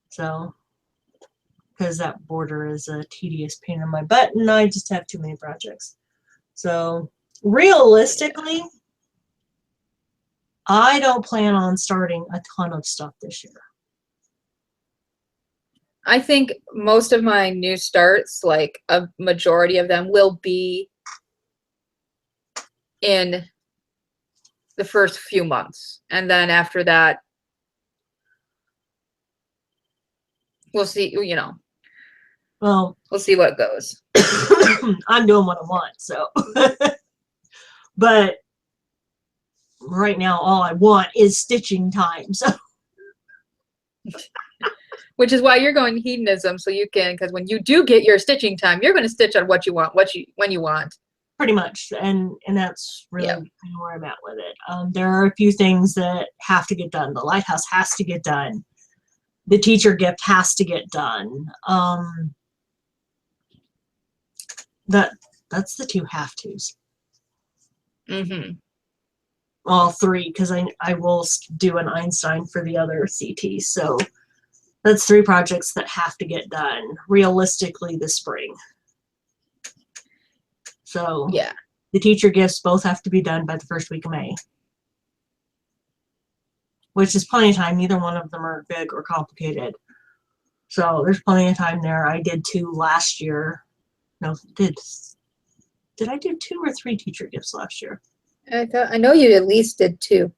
Speaker 1: So, because that border is a tedious pain in my butt, and I just have too many projects. So, realistically, I don't plan on starting a ton of stuff this year.
Speaker 2: I think most of my new starts, like a majority of them, will be in the first few months. And then after that, we'll see,
Speaker 1: Well,
Speaker 2: we'll see what goes.
Speaker 1: I'm doing what I want, so. But right now, all I want is stitching time, so.
Speaker 2: Which is why you're going hedonism, so you can, because when you do get your stitching time, you're going to stitch on what you want, when you want.
Speaker 1: Pretty much, and that's really
Speaker 2: Yeah.
Speaker 1: kind of where I'm at with it. There are a few things that have to get done. The lighthouse has to get done. The teacher gift has to get done. That's the 2 have-tos.
Speaker 2: Mm-hmm.
Speaker 1: All 3, because I will do an Einstein for the other CT. So that's 3 projects that have to get done realistically this spring. So
Speaker 2: Yeah.
Speaker 1: the teacher gifts both have to be done by the first week of May, which is plenty of time. Neither one of them are big or complicated. So there's plenty of time there. I did 2 last year. No, did I do 2 or 3 teacher gifts last year?
Speaker 2: I know you at least did 2.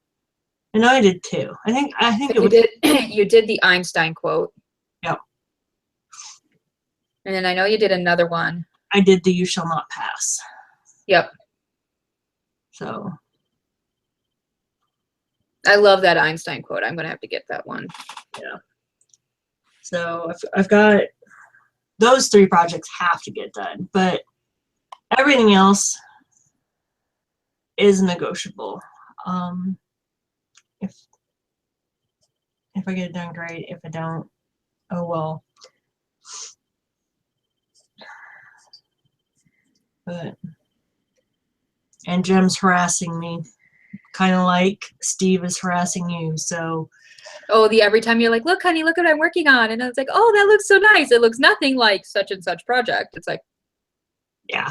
Speaker 1: I know I did 2. I think it
Speaker 2: You
Speaker 1: was.
Speaker 2: did. You did the Einstein quote.
Speaker 1: Yep.
Speaker 2: And then I know you did another one.
Speaker 1: I did the You Shall Not Pass.
Speaker 2: Yep.
Speaker 1: So
Speaker 2: I love that Einstein quote. I'm going to have to get that one.
Speaker 1: yeah. So I've got those 3 projects have to get done, but everything else is negotiable. If I get it done, great. If I don't, oh well. And Jim's harassing me, kind of like Steve is harassing you. So
Speaker 2: Oh, every time you're like, look, honey, look what I'm working on. And I was like, oh, that looks so nice. It looks nothing like such and such project. It's like,
Speaker 1: yeah.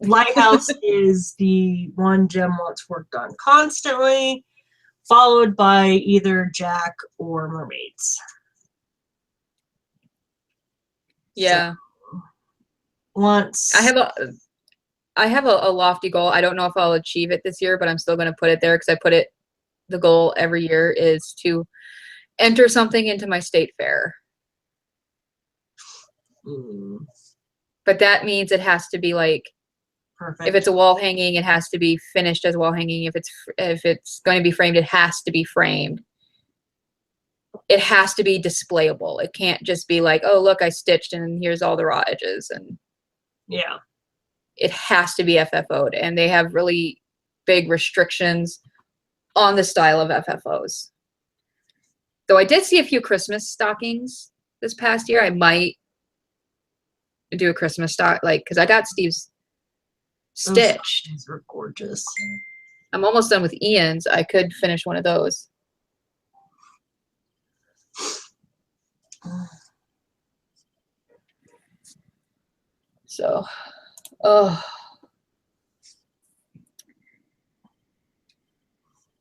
Speaker 1: Lighthouse is the one Jim wants worked on constantly, followed by either Jack or Mermaids.
Speaker 2: yeah.
Speaker 1: So, once
Speaker 2: I have a lofty goal. I don't know if I'll achieve it this year, but I'm still going to put it there because the goal every year is to enter something into my state fair. But that means it has to be like,
Speaker 1: perfect.
Speaker 2: if it's a wall hanging, it has to be finished as wall hanging. If it's going to be framed, it has to be framed. It has to be displayable. It can't just be like, oh, look, I stitched and here's all the raw edges. And
Speaker 1: yeah,
Speaker 2: it has to be FFO'd. And they have really big restrictions on the style of FFOs. Though I did see a few Christmas stockings this past year. I might do a Christmas stock, because I got Steve's stitched.
Speaker 1: These are gorgeous.
Speaker 2: I'm almost done with Ian's. I could finish one of those. So, oh,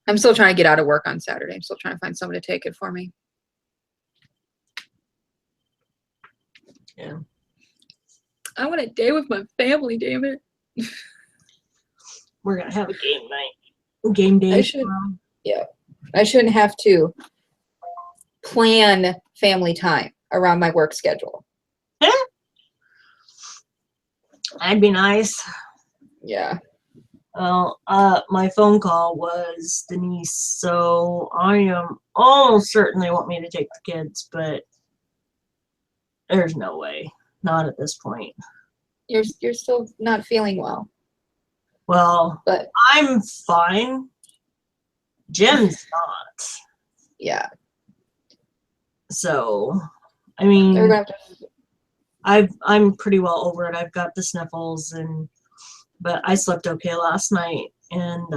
Speaker 2: I'm still trying to get out of work on Saturday. I'm still trying to find someone to take it for me.
Speaker 1: Yeah.
Speaker 2: I want a day with my family, damn it.
Speaker 1: We're gonna have a game night, game day.
Speaker 2: I should, yeah. I shouldn't have to plan family time around my work schedule.
Speaker 1: Yeah. That'd be nice.
Speaker 2: Yeah.
Speaker 1: Well, my phone call was Denise, so I am almost certain they want me to take the kids, but there's no way. Not at this point.
Speaker 2: You're still not feeling well.
Speaker 1: Well,
Speaker 2: But
Speaker 1: I'm fine. Jim's not.
Speaker 2: yeah.
Speaker 1: So, I
Speaker 2: They're
Speaker 1: mean,
Speaker 2: gonna have to,
Speaker 1: I'm pretty well over it. I've got the sniffles but I slept okay last night, and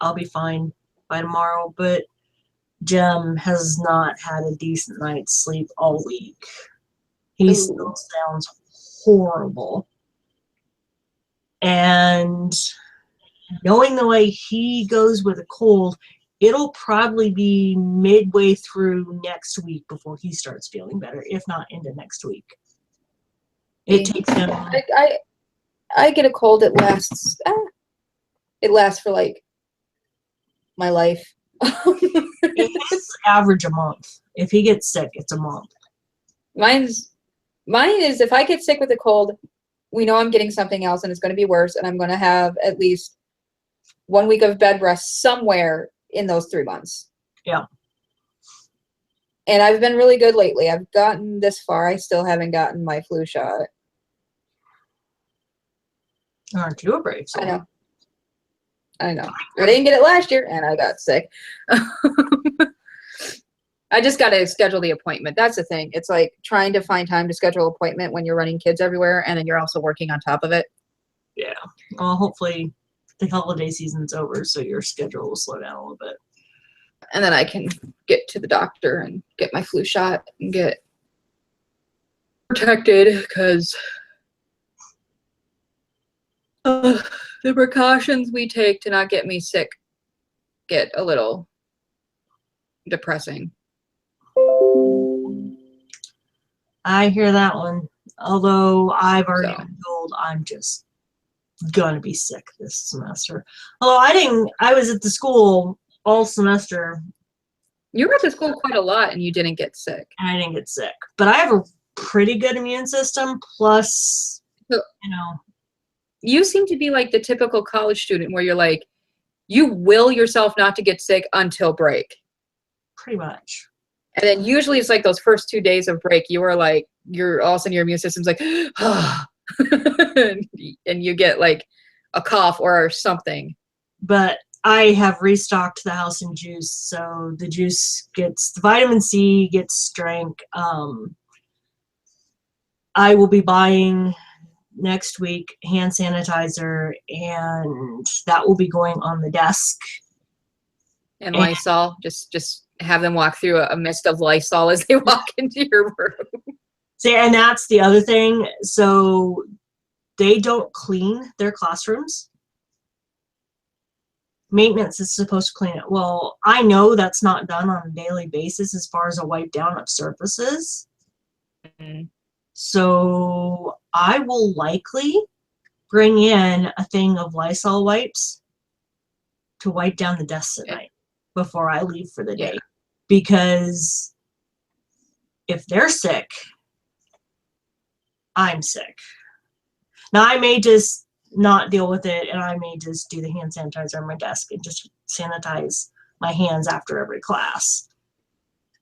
Speaker 1: I'll be fine by tomorrow. But Jim has not had a decent night's sleep all week. He still sounds horrible. And knowing the way he goes with a cold, it'll probably be midway through next week before he starts feeling better, if not into next week. It takes him.
Speaker 2: I get a cold. It lasts for like my life.
Speaker 1: It's average a month. If he gets sick, it's a month.
Speaker 2: Mine is if I get sick with a cold, we know I'm getting something else and it's going to be worse, and I'm going to have at least 1 week of bed rest somewhere in those 3 months.
Speaker 1: Yeah.
Speaker 2: And I've been really good lately. I've gotten this far. I still haven't gotten my flu shot.
Speaker 1: Aren't you a brave soul?
Speaker 2: I know. I didn't get it last year, and I got sick. I just got to schedule the appointment. That's the thing. It's like trying to find time to schedule an appointment when you're running kids everywhere, and then you're also working on top of it.
Speaker 1: Yeah. Well, hopefully the holiday season's over, so your schedule will slow down a little bit.
Speaker 2: And then I can get to the doctor and get my flu shot and get protected, because the precautions we take to not get me sick get a little depressing.
Speaker 1: I hear that one. Although I've already been told I'm just gonna be sick this semester. Although I was at the school all semester.
Speaker 2: You were at the school quite a lot and you didn't get sick.
Speaker 1: And I didn't get sick. But I have a pretty good immune system, plus,
Speaker 2: You seem to be like the typical college student where you're like, you will yourself not to get sick until break.
Speaker 1: Pretty much.
Speaker 2: And then usually it's like those first 2 days of break, you are like, all of a sudden your immune system's like, and you get like a cough or something.
Speaker 1: But I have restocked the house in juice, so the juice gets the vitamin C, gets strength. I will be buying next week hand sanitizer, and that will be going on the desk.
Speaker 2: And Lysol, just have them walk through a mist of Lysol as they walk into your room.
Speaker 1: See, and that's the other thing. So they don't clean their classrooms. Maintenance is supposed to clean it. Well, I know that's not done on a daily basis as far as a wipe down of surfaces.
Speaker 2: Mm-hmm.
Speaker 1: So I will likely bring in a thing of Lysol wipes to wipe down the desks at night before I leave for the day. Because if they're sick, I'm sick. Now, I may just not deal with it, and I may just do the hand sanitizer on my desk and just sanitize my hands after every class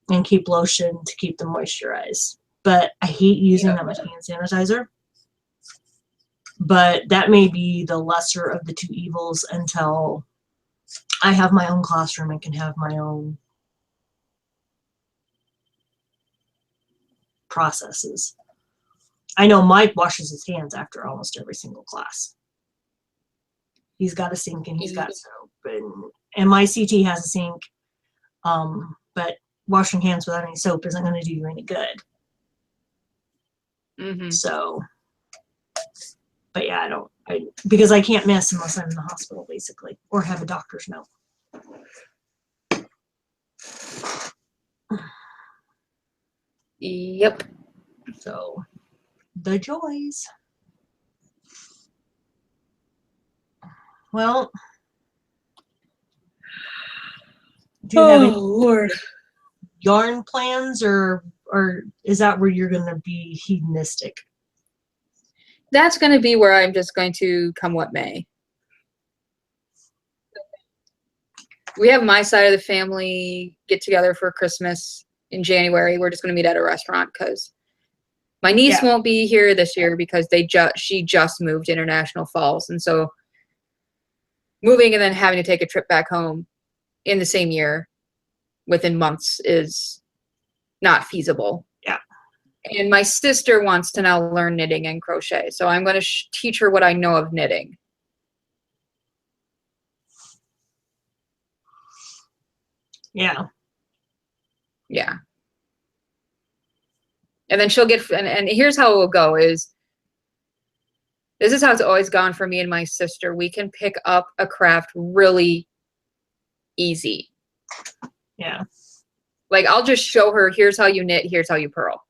Speaker 1: and keep lotion to keep them moisturized. But I hate using that much hand sanitizer. But that may be the lesser of the two evils until I have my own classroom and can have my own processes. I know Mike washes his hands after almost every single class. He's got a sink and he's got soap, and my CT has a sink, but washing hands without any soap isn't going to do you any good.
Speaker 2: Mm-hmm.
Speaker 1: So But yeah, because I can't miss unless I'm in the hospital, basically, or have a doctor's note.
Speaker 2: Yep.
Speaker 1: So, the joys. Well, do you have any
Speaker 2: Lord.
Speaker 1: yarn plans, or is that where you're going to be hedonistic?
Speaker 2: That's going to be where I'm just going to come what may. We have my side of the family get together for Christmas in January. We're just going to meet at a restaurant because my niece won't be here this year because she just moved to International Falls. And so moving and then having to take a trip back home in the same year within months is not feasible.
Speaker 1: Yeah.
Speaker 2: And my sister wants to now learn knitting and crochet. So I'm going to teach her what I know of knitting.
Speaker 1: Yeah.
Speaker 2: Yeah. And then she'll get, and here's how it will go is, this is how it's always gone for me and my sister. We can pick up a craft really easy.
Speaker 1: Yeah.
Speaker 2: Like, I'll just show her, here's how you knit, here's how you purl.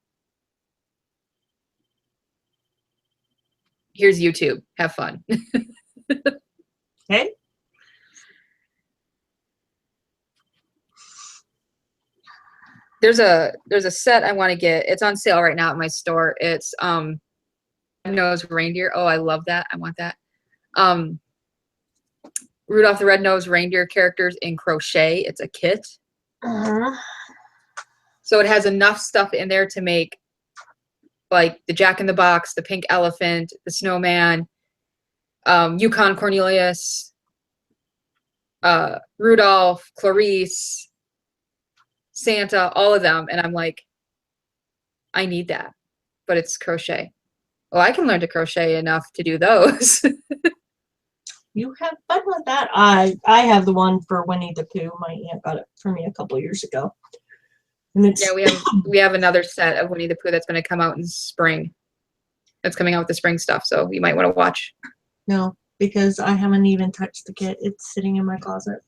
Speaker 2: Here's YouTube. Have fun.
Speaker 1: Okay.
Speaker 2: There's a set I want to get. It's on sale right now at my store. It's Red-Nosed Reindeer. Oh, I love that. I want that. Rudolph the Red-Nosed Reindeer characters in crochet. It's a kit. So it has enough stuff in there to make like the Jack in the Box, the pink elephant, the snowman, Yukon Cornelius, Rudolph, Clarice, Santa, all of them. And I'm like, I need that, but it's crochet. Well, I can learn to crochet enough to do those.
Speaker 1: You have fun with that. I have the one for Winnie the Pooh. My aunt got it for me a couple years ago. And it's
Speaker 2: Yeah, we have another set of Winnie the Pooh that's going to come out in spring. It's coming out with the spring stuff, so you might want to watch.
Speaker 1: No, because I haven't even touched the kit. It's sitting in my closet.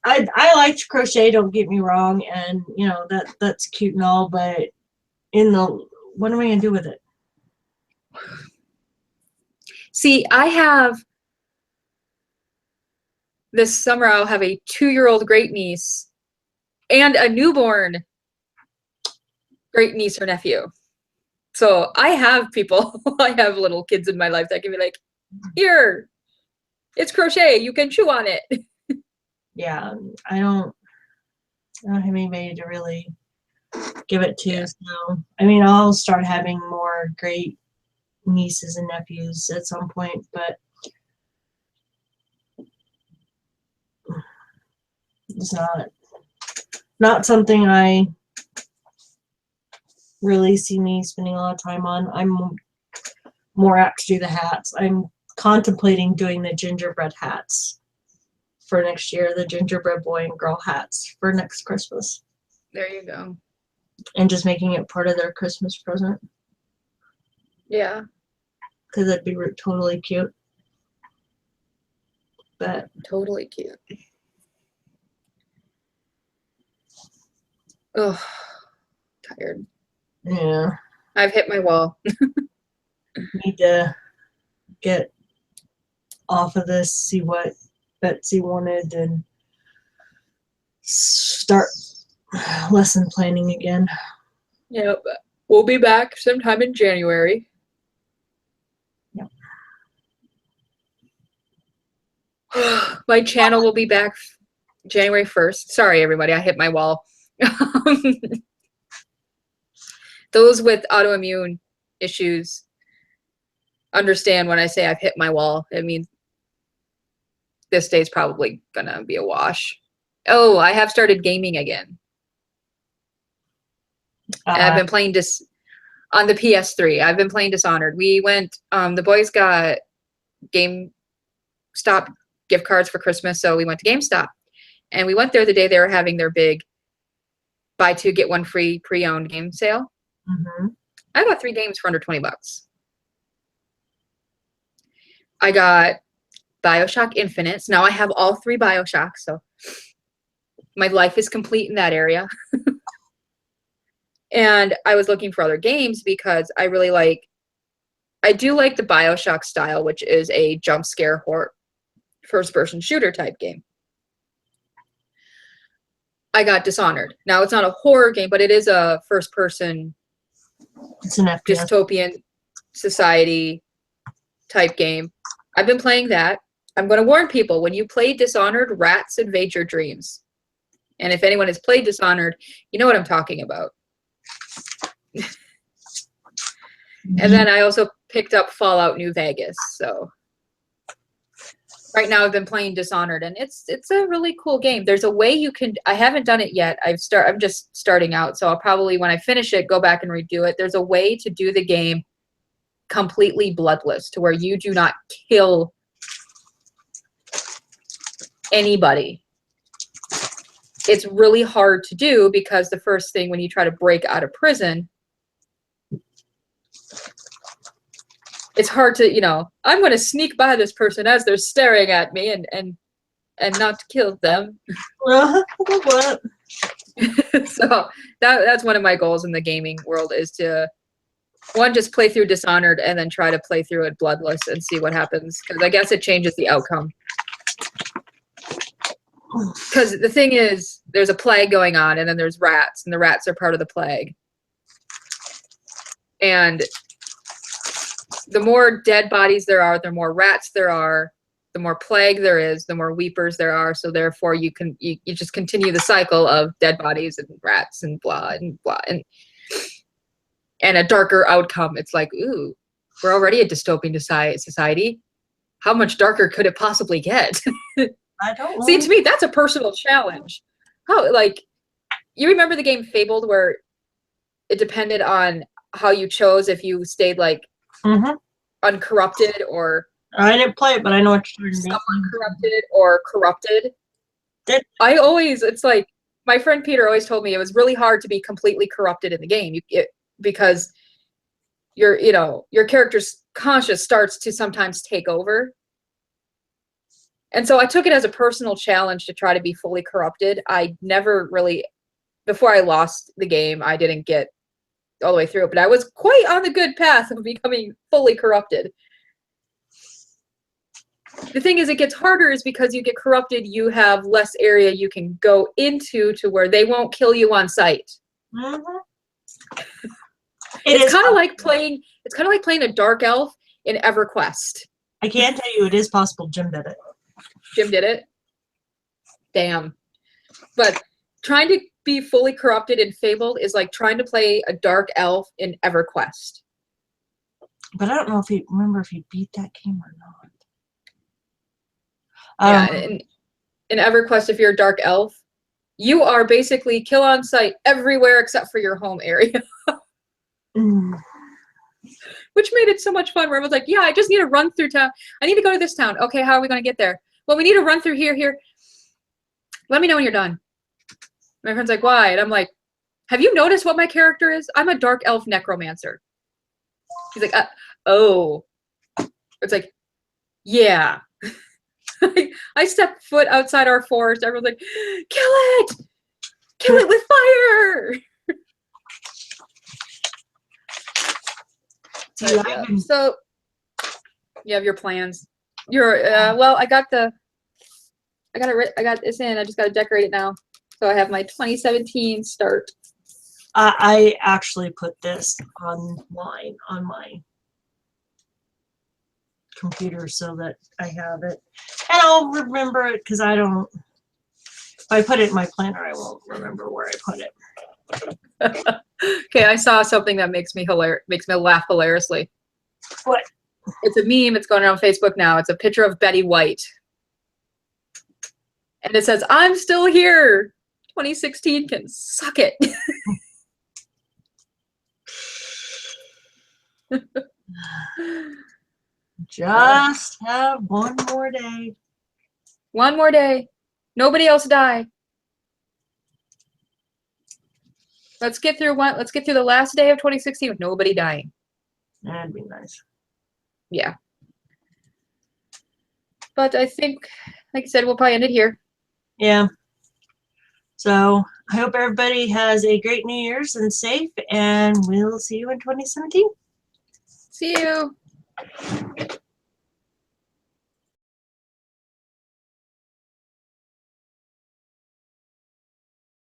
Speaker 1: I like to crochet, don't get me wrong, and you know that's cute and all, but what am I gonna do with it?
Speaker 2: See, this summer I'll have a 2-year-old great niece and a newborn great niece or nephew. So I have people, I have little kids in my life that can be like, here, it's crochet, you can chew on it.
Speaker 1: Yeah, I don't have anybody to really give it to. Yeah. So I mean, I'll start having more great nieces and nephews at some point, but it's not something I really see me spending a lot of time on. I'm more apt to do the hats. I'm contemplating doing the gingerbread hats for next year, the gingerbread boy and girl hats for next Christmas.
Speaker 2: There you go.
Speaker 1: And just making it part of their Christmas present.
Speaker 2: Yeah.
Speaker 1: Because that'd be totally cute. But
Speaker 2: totally cute. Oh, tired.
Speaker 1: Yeah.
Speaker 2: I've hit my wall.
Speaker 1: Need to get off of this, see what Betsy wanted, and start lesson planning again.
Speaker 2: Yep. We'll be back sometime in January.
Speaker 1: Yep.
Speaker 2: My channel will be back January 1st. Sorry, everybody. I hit my wall. Those with autoimmune issues understand when I say I've hit my wall. It means this day's probably gonna be a wash. Oh, I have started gaming again. I've been playing on the PS3. I've been playing Dishonored. We went, the boys got GameStop gift cards for Christmas, so we went to GameStop. And we went there the day they were having their big buy two, get one free pre-owned game sale.
Speaker 1: Mm-hmm.
Speaker 2: I got 3 games for under $20. I got BioShock Infinite. So now I have all 3 BioShocks, so my life is complete in that area. And I was looking for other games because I do like the BioShock style, which is a jump scare horror first-person shooter type game. I got Dishonored. Now, it's not a horror game, but it is a first-person
Speaker 1: It's an FPS.
Speaker 2: dystopian society type game. I've been playing that. I'm going to warn people, when you play Dishonored, rats invade your dreams. And if anyone has played Dishonored, you know what I'm talking about. And then I also picked up Fallout New Vegas. So right now I've been playing Dishonored, and it's a really cool game. There's a way you can, I haven't done it yet. I'm just starting out, so I'll probably, when I finish it, go back and redo it. There's a way to do the game completely bloodless, to where you do not kill anybody. It's really hard to do because the first thing when you try to break out of prison, it's hard to, you know, I'm going to sneak by this person as they're staring at me and not kill them.
Speaker 1: What?
Speaker 2: So that's one of my goals in the gaming world, is to, one, just play through Dishonored and then try to play through it bloodless and see what happens, because I guess it changes the outcome. Because the thing is, there's a plague going on, and then there's rats, and the rats are part of the plague. And the more dead bodies there are, the more rats there are, the more plague there is, the more weepers there are. So therefore, you just continue the cycle of dead bodies and rats and blah and blah, and a darker outcome. It's like, ooh, we're already a dystopian society. How much darker could it possibly get?
Speaker 1: I don't know.
Speaker 2: See, to me, that's a personal challenge. How, like, you remember the game Fabled, where it depended on how you chose, if you stayed like uncorrupted or
Speaker 1: I didn't play it, but I know what you're talking about.
Speaker 2: uncorrupted or corrupted. It's like, my friend Peter always told me it was really hard to be completely corrupted in the game, because your character's conscious starts to sometimes take over. And so I took it as a personal challenge to try to be fully corrupted. I never really, before I lost the game, I didn't get all the way through it, but I was quite on the good path of becoming fully corrupted. The thing is, it gets harder is because you get corrupted, you have less area you can go into to where they won't kill you on sight. It's kind of like playing a dark elf in EverQuest.
Speaker 1: I can tell you it is possible. Jim did it.
Speaker 2: Jim did it? Damn. But trying to be fully corrupted in Fabled is like trying to play a dark elf in EverQuest.
Speaker 1: But I don't know if you beat that game or not.
Speaker 2: Yeah, in EverQuest, if you're a dark elf, you are basically kill on sight everywhere except for your home area. Which made it so much fun, where I was like, yeah, I just need to run through town. I need to go to this town. Okay, how are we going to get there? Well, we need to run through here. Let me know when you're done. My friend's like, why? And I'm like, have you noticed what my character is? I'm a dark elf necromancer. He's like, oh. It's like, yeah. I step foot outside our forest. Everyone's like, kill it! Kill it with fire! So you have your plans. Well, I got this in. I just got to decorate it now. So I have my 2017 start.
Speaker 1: I actually put this online on my computer so that I have it, and I'll remember it, because I don't. If I put it in my planner, I won't remember where I put it.
Speaker 2: Okay, I saw something that makes me laugh hilariously.
Speaker 1: What?
Speaker 2: It's a meme. It's going around Facebook now. It's a picture of Betty White, and it says, "I'm still here. 2016 can suck it."
Speaker 1: Just have one more day.
Speaker 2: One more day. Nobody else die. Let's get through the last day of 2016 with nobody dying.
Speaker 1: That'd be nice.
Speaker 2: Yeah. But I think, like I said, we'll probably end it here.
Speaker 1: Yeah. So I hope everybody has a great New Year's and safe, and we'll see you in 2017.
Speaker 2: See you.